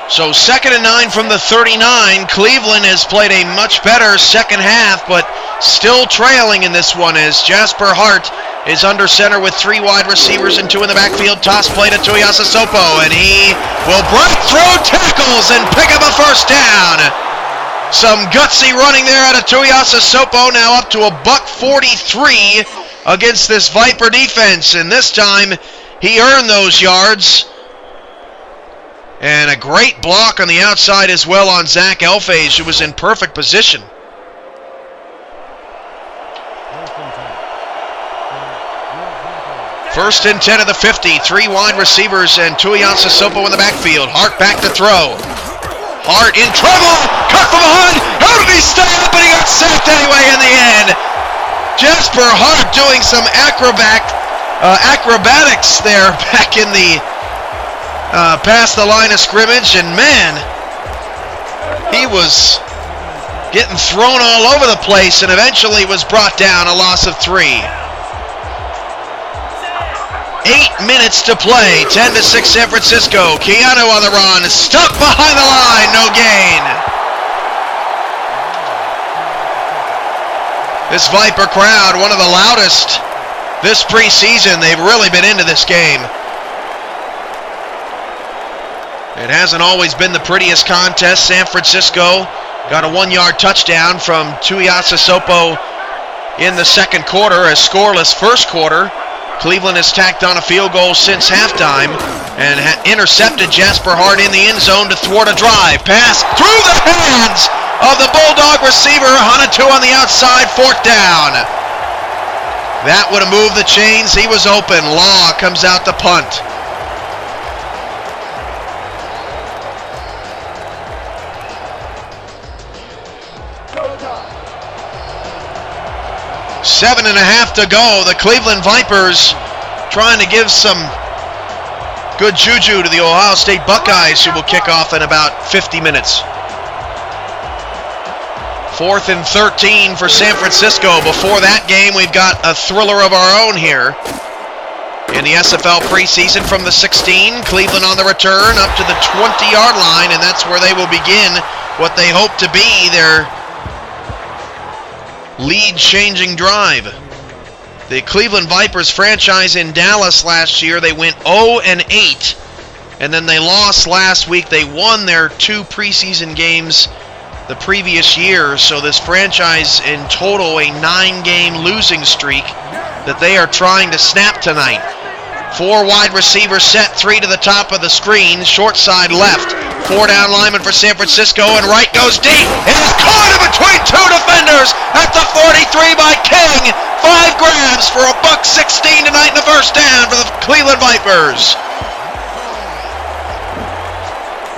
So 2nd and 9 from the 39. Cleveland has played a much better second half, but still trailing in this one as Jasper Hart is under center with 3 wide receivers and 2 in the backfield. Toss play to Tuiasa Sopo, and he will break through tackles and pick up a first down. Some gutsy running there out of Tuiasa Sopo, now up to a $143 against this Viper defense, and this time he earned those yards. And a great block on the outside as well on Zach Elfage, who was in perfect position. First and 10 of the 50. 3 wide receivers and Tuiasa Sopo in the backfield. Hart back to throw. Hart in trouble. Cut from behind. How did he stay up? And he got sacked anyway in the end. Jasper Hart doing some acrobatics there back in the past the line of scrimmage, and man, he was getting thrown all over the place and eventually was brought down, a loss of 3. 8 minutes to play, 10-6 San Francisco. Keanu on the run, stuck behind the line, no gain. This Viper crowd, one of the loudest this preseason. They've really been into this game. It hasn't always been the prettiest contest. San Francisco got a 1-yard touchdown from Tuiasa Sopo in the second quarter, a scoreless first quarter. Cleveland has tacked on a field goal since halftime and intercepted Jasper Hart in the end zone to thwart a drive. Pass through the hands of the Bulldog receiver. Hanatu on the outside, 4th down. That would have moved the chains. He was open. Law comes out to punt. 7.5 to go. The Cleveland Vipers trying to give some good juju to the Ohio State Buckeyes, who will kick off in about 50 minutes. 4th and 13 for San Francisco. Before that game, we've got a thriller of our own here. In the SFL preseason from the 16, Cleveland on the return up to the 20-yard line, and that's where they will begin what they hope to be their lead-changing drive. The Cleveland Vipers franchise in Dallas last year, they went 0-8, and then they lost last week. They won their 2 preseason games the previous year, so this franchise in total a 9-game losing streak that they are trying to snap tonight. 4 wide receivers set, 3 to the top of the screen, short side left. 4 down linemen for San Francisco, and right goes deep. It is caught in between 2 defenders at the 43 by King. 5 grabs for $1.16 tonight in the first down for the Cleveland Vipers.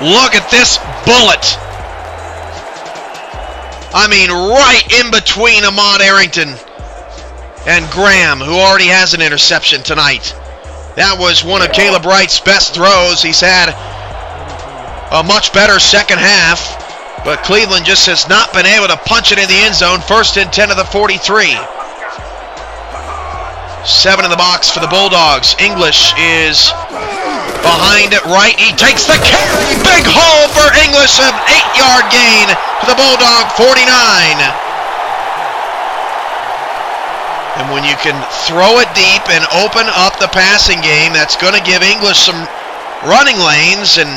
Look at this bullet. I mean, right in between Ahmad Arrington and Graham, who already has an interception tonight. That was one of Caleb Wright's best throws. He's had a much better second half, but Cleveland just has not been able to punch it in the end zone. 1st and 10 of the 43. 7 in the box for the Bulldogs. English is behind it right. He takes the carry. Big hole for English. An 8-yard gain to the Bulldog 49. And when you can throw it deep and open up the passing game, that's going to give English some running lanes. And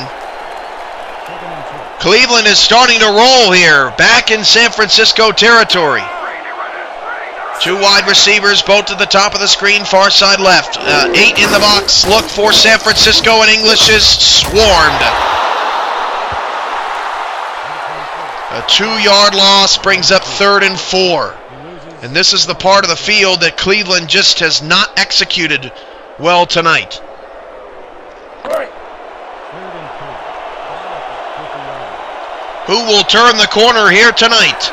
Cleveland is starting to roll here, back in San Francisco territory. 2 wide receivers, both to the top of the screen, far side left. 8 in the box, look for San Francisco, and English is swarmed. A 2-yard loss brings up 3rd and 4. And this is the part of the field that Cleveland just has not executed well tonight. Who will turn the corner here tonight?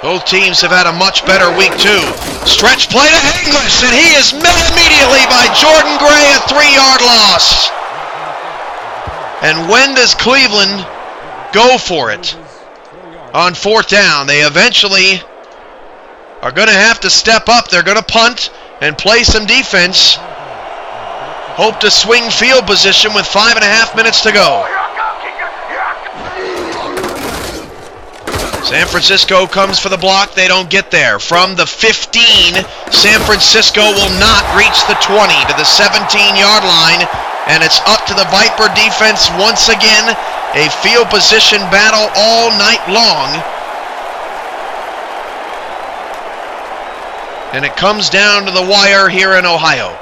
Both teams have had a much better week too. Stretch play to English, and he is met immediately by Jordan Gray, a 3-yard loss. And when does Cleveland go for it? On 4th down, they eventually are going to have to step up. They're going to punt and play some defense. Hope to swing field position with 5.5 minutes to go. San Francisco comes for the block. They don't get there. From the 15, San Francisco will not reach the 20 to the 17-yard line, and it's up to the Viper defense once again. A field position battle all night long. And it comes down to the wire here in Ohio.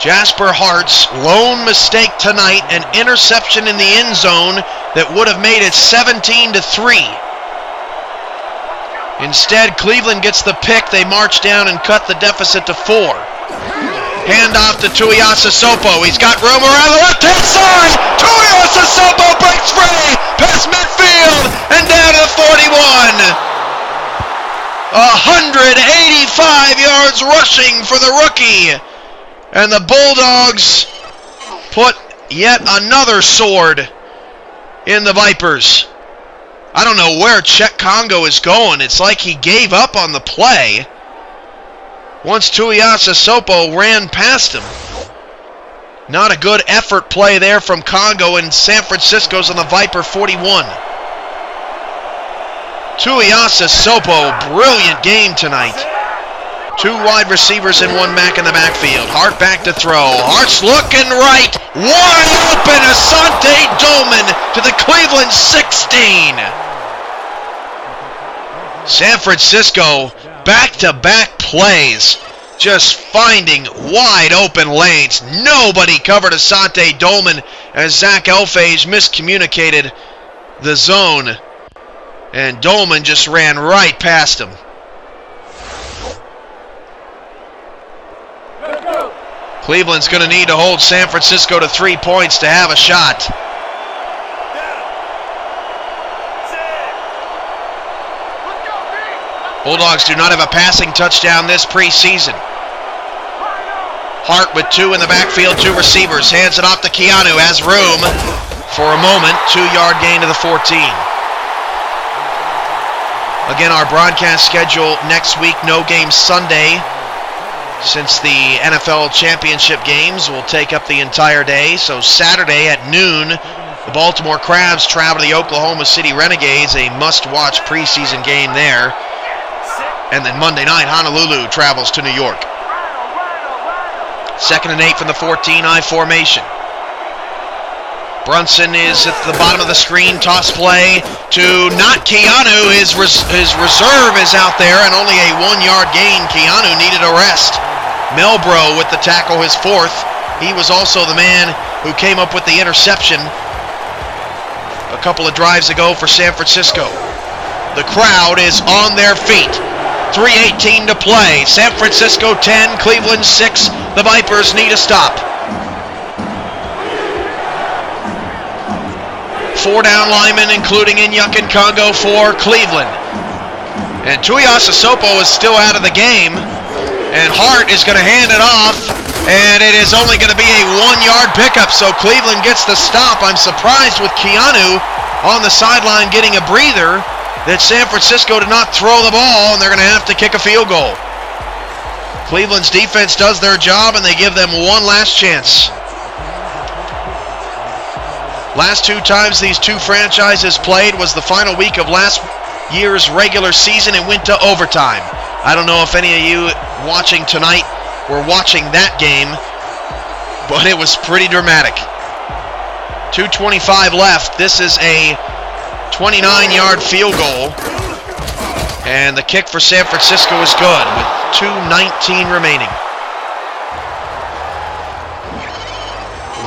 Jasper Hart's lone mistake tonight, an interception in the end zone that would have made it 17-3. Instead, Cleveland gets the pick. They march down and cut the deficit to 4. Handoff to Tuiasa Sopo. He's got room around the left-hand side. Tuiasa Sopo breaks free past midfield and down to the 41. 185 yards rushing for the rookie. And the Bulldogs put yet another sword in the Vipers. I don't know where Czech Congo is going. It's like he gave up on the play once Tuiasa Sopo ran past him. Not a good effort play there from Congo, and San Francisco's on the Viper 41. Tuiasa Sopo, brilliant game tonight. 2 wide receivers and 1 back in the backfield. Hart back to throw. Hart's looking right. Wide open. Asante Dolman to the Cleveland 16. San Francisco, back-to-back plays, just finding wide open lanes. Nobody covered Asante Dolman as Zach Elfage miscommunicated the zone. And Dolman just ran right past him. Cleveland's going to need to hold San Francisco to 3 points to have a shot. Bulldogs do not have a passing touchdown this preseason. Hart with 2 in the backfield, 2 receivers. Hands it off to Keanu. Has room for a moment. 2-yard gain to the 14. Again, our broadcast schedule next week, no game Sunday, since the NFL championship games will take up the entire day. So Saturday at noon, the Baltimore Crabs travel to the Oklahoma City Renegades, a must-watch preseason game there. And then Monday night, Honolulu travels to New York. 2nd and 8 from the 14, I formation. Brunson is at the bottom of the screen. Toss play to not Keanu. His reserve is out there, and only a 1-yard gain. Keanu needed a rest. Melbro with the tackle, his 4th. He was also the man who came up with the interception a couple of drives ago for San Francisco. The crowd is on their feet. 3:18 to play. San Francisco 10, Cleveland 6. The Vipers need a stop. 4 down linemen, including Inyuk and Congo for Cleveland. And Tuiasa Sopo is still out of the game. And Hart is going to hand it off. And it is only going to be a 1-yard pickup. So Cleveland gets the stop. I'm surprised with Keanu on the sideline getting a breather that San Francisco did not throw the ball. And they're going to have to kick a field goal. Cleveland's defense does their job, and they give them one last chance. Last 2 times these 2 franchises played was the final week of last year's regular season. It went to overtime. I don't know if any of you watching tonight were watching that game, but it was pretty dramatic. 2:25 left. This is a 29-yard field goal, and the kick for San Francisco is good with 2:19 remaining.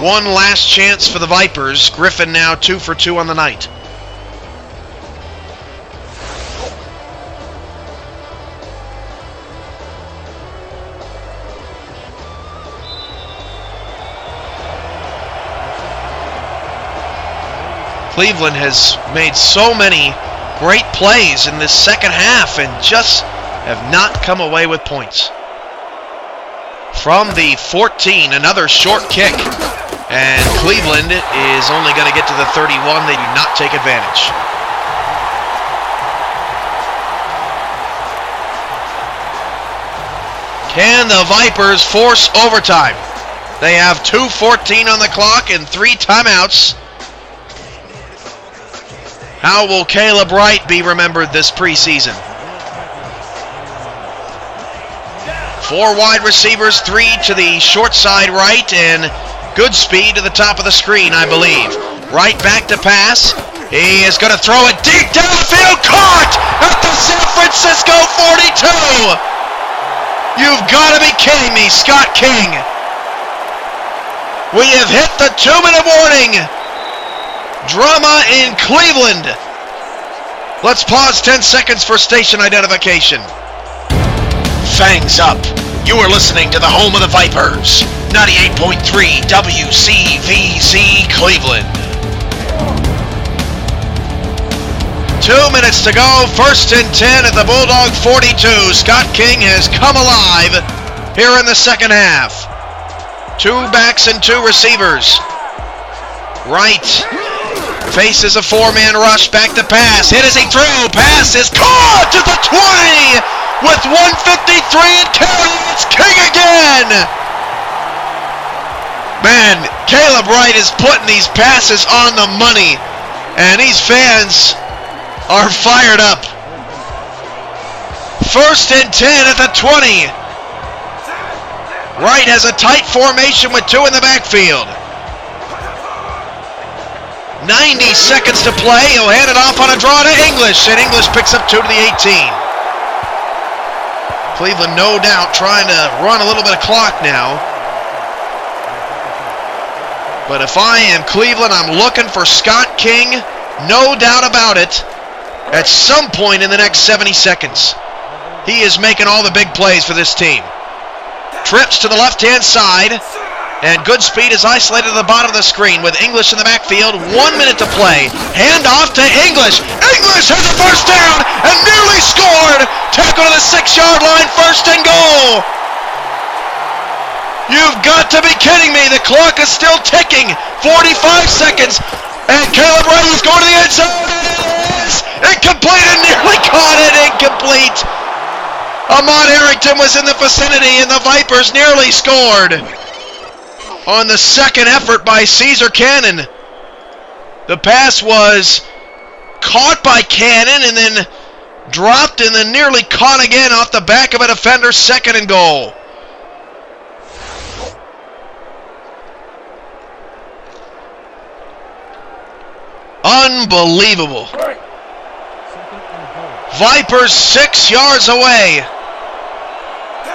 One last chance for the Vipers. Griffin now 2 for 2 on the night. Cleveland has made so many great plays in this second half and just have not come away with points. From the 14, another short kick. And Cleveland is only going to get to the 31. They do not take advantage. Can the Vipers force overtime? They have 2:14 on the clock and 3 timeouts. How will Caleb Wright be remembered this preseason? 4 wide receivers, 3 to the short side right, and good speed to the top of the screen, I believe. Right back to pass. He is going to throw it deep downfield. Caught at the San Francisco 42. You've got to be kidding me, Scott King. We have hit the 2-minute warning. Drama in Cleveland. Let's pause 10 seconds for station identification. Fangs up. You are listening to the home of the Vipers. 98.3 WCVC Cleveland. 2 minutes to go. 1st and 10 at the Bulldog 42. Scott King has come alive here in the second half. 2 backs and 2 receivers. Wright faces a 4-man rush. Back to pass. Hit as he threw. Pass is caught to the 20 with 1:53 and counting. It's King again. Man, Caleb Wright is putting these passes on the money, and these fans are fired up. 1st and 10 at the 20. Wright has a tight formation with 2 in the backfield. 90 seconds to play. He'll hand it off on a draw to English, and English picks up 2 to the 18. Cleveland, no doubt, trying to run a little bit of clock now. But if I am Cleveland, I'm looking for Scott King, no doubt about it, at some point in the next 70 seconds. He is making all the big plays for this team. Trips to the left-hand side. And good speed is isolated to the bottom of the screen with English in the backfield. 1 minute to play. Hand off to English. English has a first down and nearly scored. Tackle to the 6-yard line. First and goal. You've got to be kidding me. The clock is still ticking. 45 seconds. And Caleb Wright is going to the end zone. It is incomplete and nearly caught it. Incomplete. Ahmad Harrington was in the vicinity and the Vipers nearly scored. On the second effort by Caesar Cannon. The pass was caught by Cannon and then dropped and then nearly caught again off the back of a defender. Second and goal. Unbelievable. Vipers 6 yards away.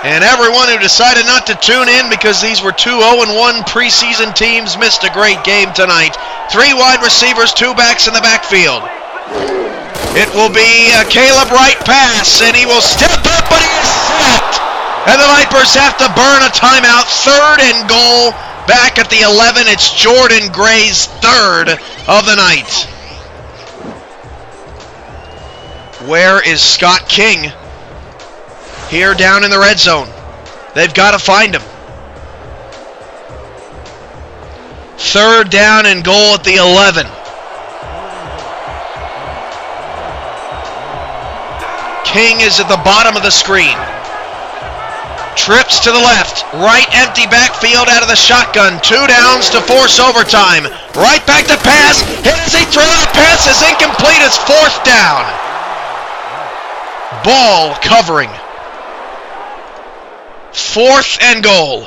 And everyone who decided not to tune in because these were 2-0-1 preseason teams missed a great game tonight. 3 wide receivers, 2 backs in the backfield. It will be a Caleb Wright pass, and he will step up, but he is sacked. And the Vipers have to burn a timeout. Third and goal, back at the 11. It's Jordan Gray's third of the night. Where is Scott King? Here down in the red zone. They've got to find him. Third down and goal at the 11. King is at the bottom of the screen. Trips to the left. Right empty backfield out of the shotgun. 2 downs to force overtime. Right back to pass. Hit as he throws. The pass is incomplete. It's 4th down. Ball covering. 4th and goal.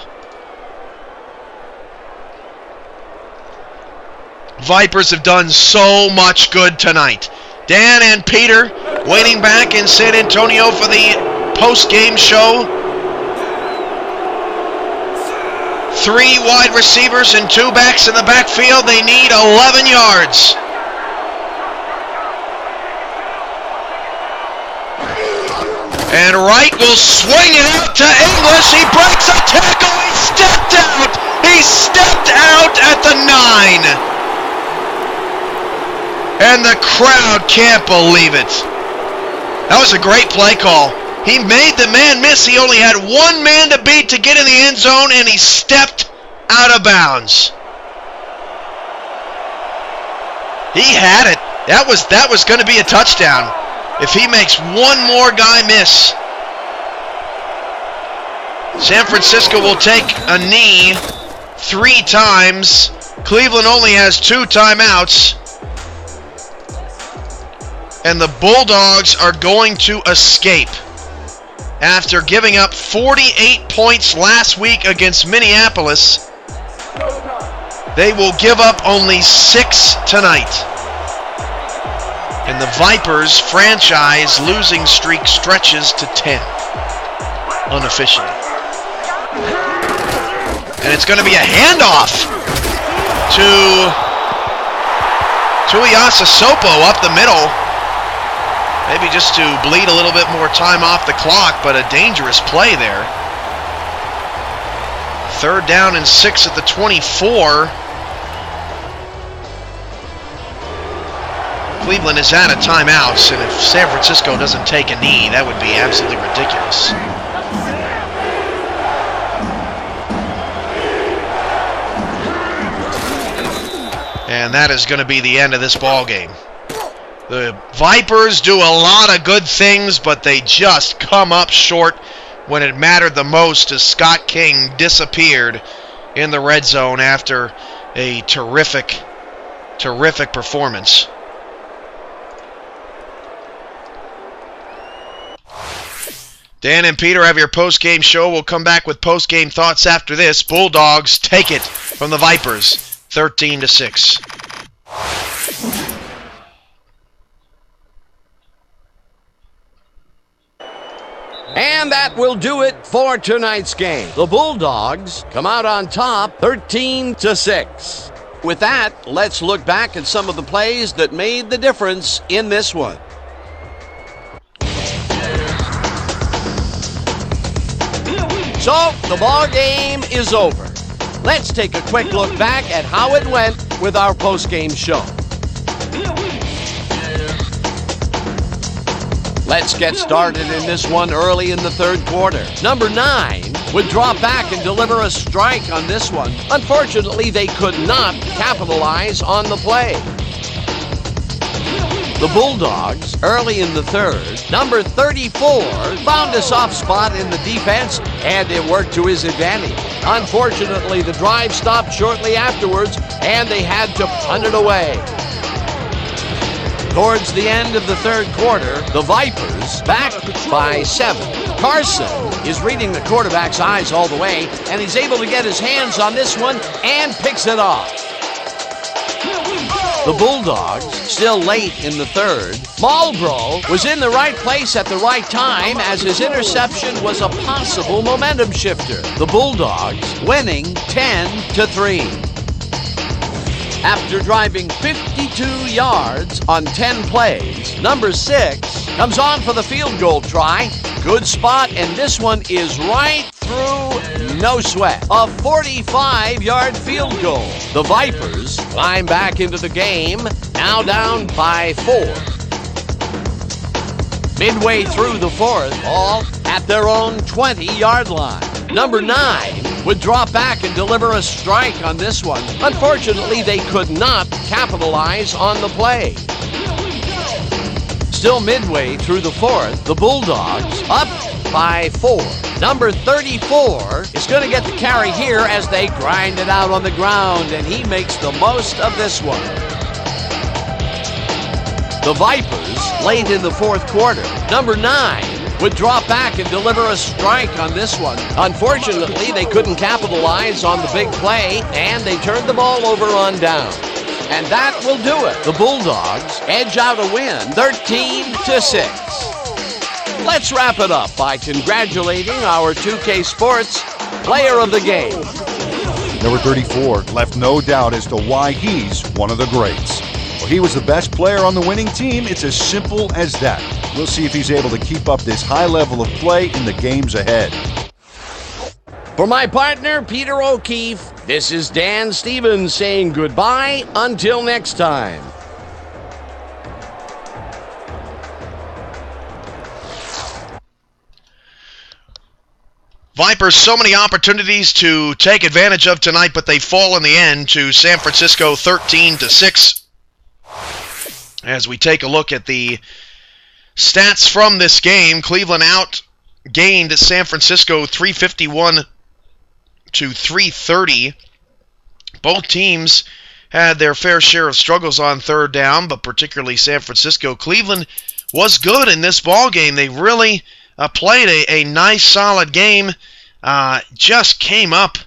Vipers have done so much good tonight. Dan and Peter waiting back in San Antonio for the post-game show. 3 wide receivers and 2 backs in the backfield. They need 11 yards. And Wright will swing it out to English. He breaks a tackle. He stepped out. He stepped out at the 9. And the crowd can't believe it. That was a great play call. He made the man miss. He only had 1 man to beat to get in the end zone, and he stepped out of bounds. He had it. That was going to be a touchdown. If he makes 1 more guy miss, San Francisco will take a knee 3 times. Cleveland only has 2 timeouts. And the Bulldogs are going to escape. After giving up 48 points last week against Minneapolis, they will give up only 6 tonight. And the Vipers' franchise losing streak stretches to 10, unofficially. And it's going to be a handoff to Tuiasa Sopo up the middle. Maybe just to bleed a little bit more time off the clock, but a dangerous play there. 3rd down and 6 at the 24. Cleveland is out of timeouts, and if San Francisco doesn't take a knee, that would be absolutely ridiculous. And that is going to be the end of this ball game. The Vipers do a lot of good things, but they just come up short when it mattered the most as Scott King disappeared in the red zone after a terrific performance. Dan and Peter have your post-game show. We'll come back with post-game thoughts after this. Bulldogs take it from the Vipers, 13-6. And that will do it for tonight's game. The Bulldogs come out on top, 13-6. With that, let's look back at some of the plays that made the difference in this one. So, the ball game is over. Let's take a quick look back at how it went with our post-game show. Let's get started in this one early in the third quarter. Number 9 would drop back and deliver a strike on this one. Unfortunately, they could not capitalize on the play. The Bulldogs, early in the third, number 34 found a soft spot in the defense, and it worked to his advantage. Unfortunately, the drive stopped shortly afterwards, and they had to punt it away. Towards the end of the third quarter, the Vipers back by 7. Carson is reading the quarterback's eyes all the way, and he's able to get his hands on this one and picks it off. The Bulldogs, still late in the third. Marlborough was in the right place at the right time as his interception was a possible momentum shifter. The Bulldogs winning 10-3. After driving 52 yards on 10 plays, number 6 comes on for the field goal try. Good spot, and this one is right through, no sweat. A 45-yard field goal. The Vipers climb back into the game, now down by 4. Midway through the fourth, all at their own 20-yard line. Number 9 would drop back and deliver a strike on this one. Unfortunately, they could not capitalize on the play. Still midway through the fourth, the Bulldogs up by 4. Number 34 is going to get the carry here as they grind it out on the ground, and he makes the most of this one. The Vipers, late in the fourth quarter, number 9 would drop back and deliver a strike on this one. Unfortunately, they couldn't capitalize on the big play, and they turned the ball over on down. And that will do it. The Bulldogs edge out a win, 13-6. Let's wrap it up by congratulating our 2K Sports player of the game. Number 34 left no doubt as to why he's one of the greats. Well, he was the best player on the winning team. It's as simple as that. We'll see if he's able to keep up this high level of play in the games ahead. For my partner, Peter O'Keefe, this is Dan Stevens saying goodbye until next time. Vipers, so many opportunities to take advantage of tonight, but they fall in the end to San Francisco 13-6. As we take a look at the stats from this game, Cleveland outgained San Francisco 351-330. Both teams had their fair share of struggles on third down, but particularly San Francisco. Cleveland was good in this ball game. They really played a nice, solid game. Just came up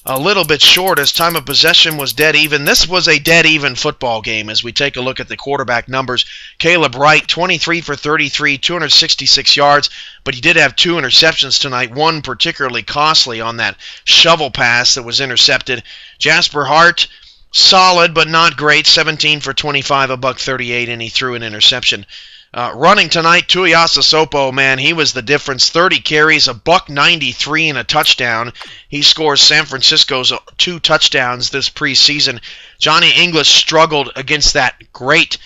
a little bit short as time of possession was dead even. This was a dead even football game as we take a look at the quarterback numbers. Caleb Wright, 23 for 33, 266 yards, but he did have 2 interceptions tonight, one particularly costly on that shovel pass that was intercepted. Jasper Hart, solid but not great, 17 for 25, $138, and he threw an interception. Running tonight, Tuiasa Sopo, man, he was the difference. 30 carries, $193 and a touchdown. He scores San Francisco's 2 touchdowns this preseason. Johnny English struggled against that great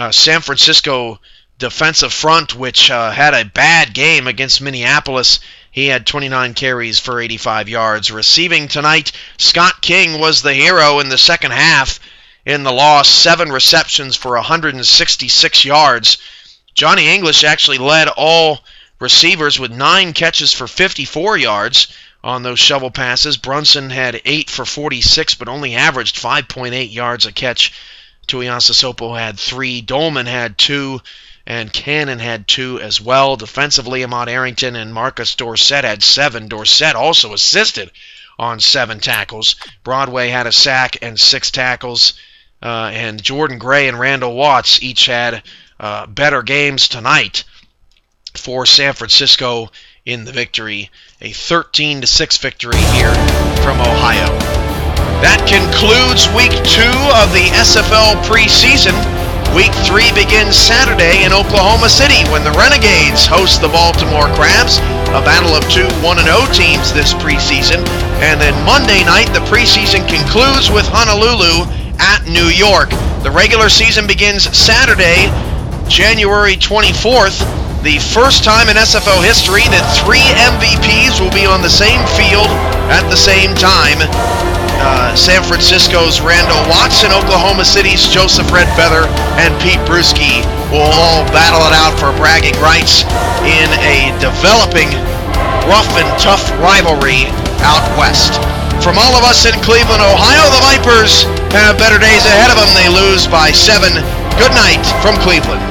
San Francisco defensive front, which had a bad game against Minneapolis. He had 29 carries for 85 yards. Receiving tonight, Scott King was the hero in the second half. In the loss, 7 receptions for 166 yards. Johnny English actually led all receivers with 9 catches for 54 yards on those shovel passes. Brunson had 8 for 46, but only averaged 5.8 yards a catch. Tuiasa Sopo had 3. Dolman had 2, and Cannon had 2 as well. Defensively, Ahmad Arrington and Marcus Dorsett had 7. Dorsett also assisted on 7 tackles. Broadway had a sack and 6 tackles. And Jordan Gray and Randall Watts each had better games tonight for San Francisco in the victory. A 13-6 victory here from Ohio. That concludes Week 2 of the SFL preseason. Week 3 begins Saturday in Oklahoma City when the Renegades host the Baltimore Crabs, a battle of 2 1-0 teams this preseason. And then Monday night, the preseason concludes with Honolulu at New York. The regular season begins Saturday, January 24th. The first time in SFL history that 3 MVPs will be on the same field at the same time. San Francisco's Randall Watson, Oklahoma City's Joseph Redfeather, and Pete Bruschi will all battle it out for bragging rights in a developing rough and tough rivalry out west. From all of us in Cleveland, Ohio, the Vipers have better days ahead of them. They lose by 7. Good night from Cleveland.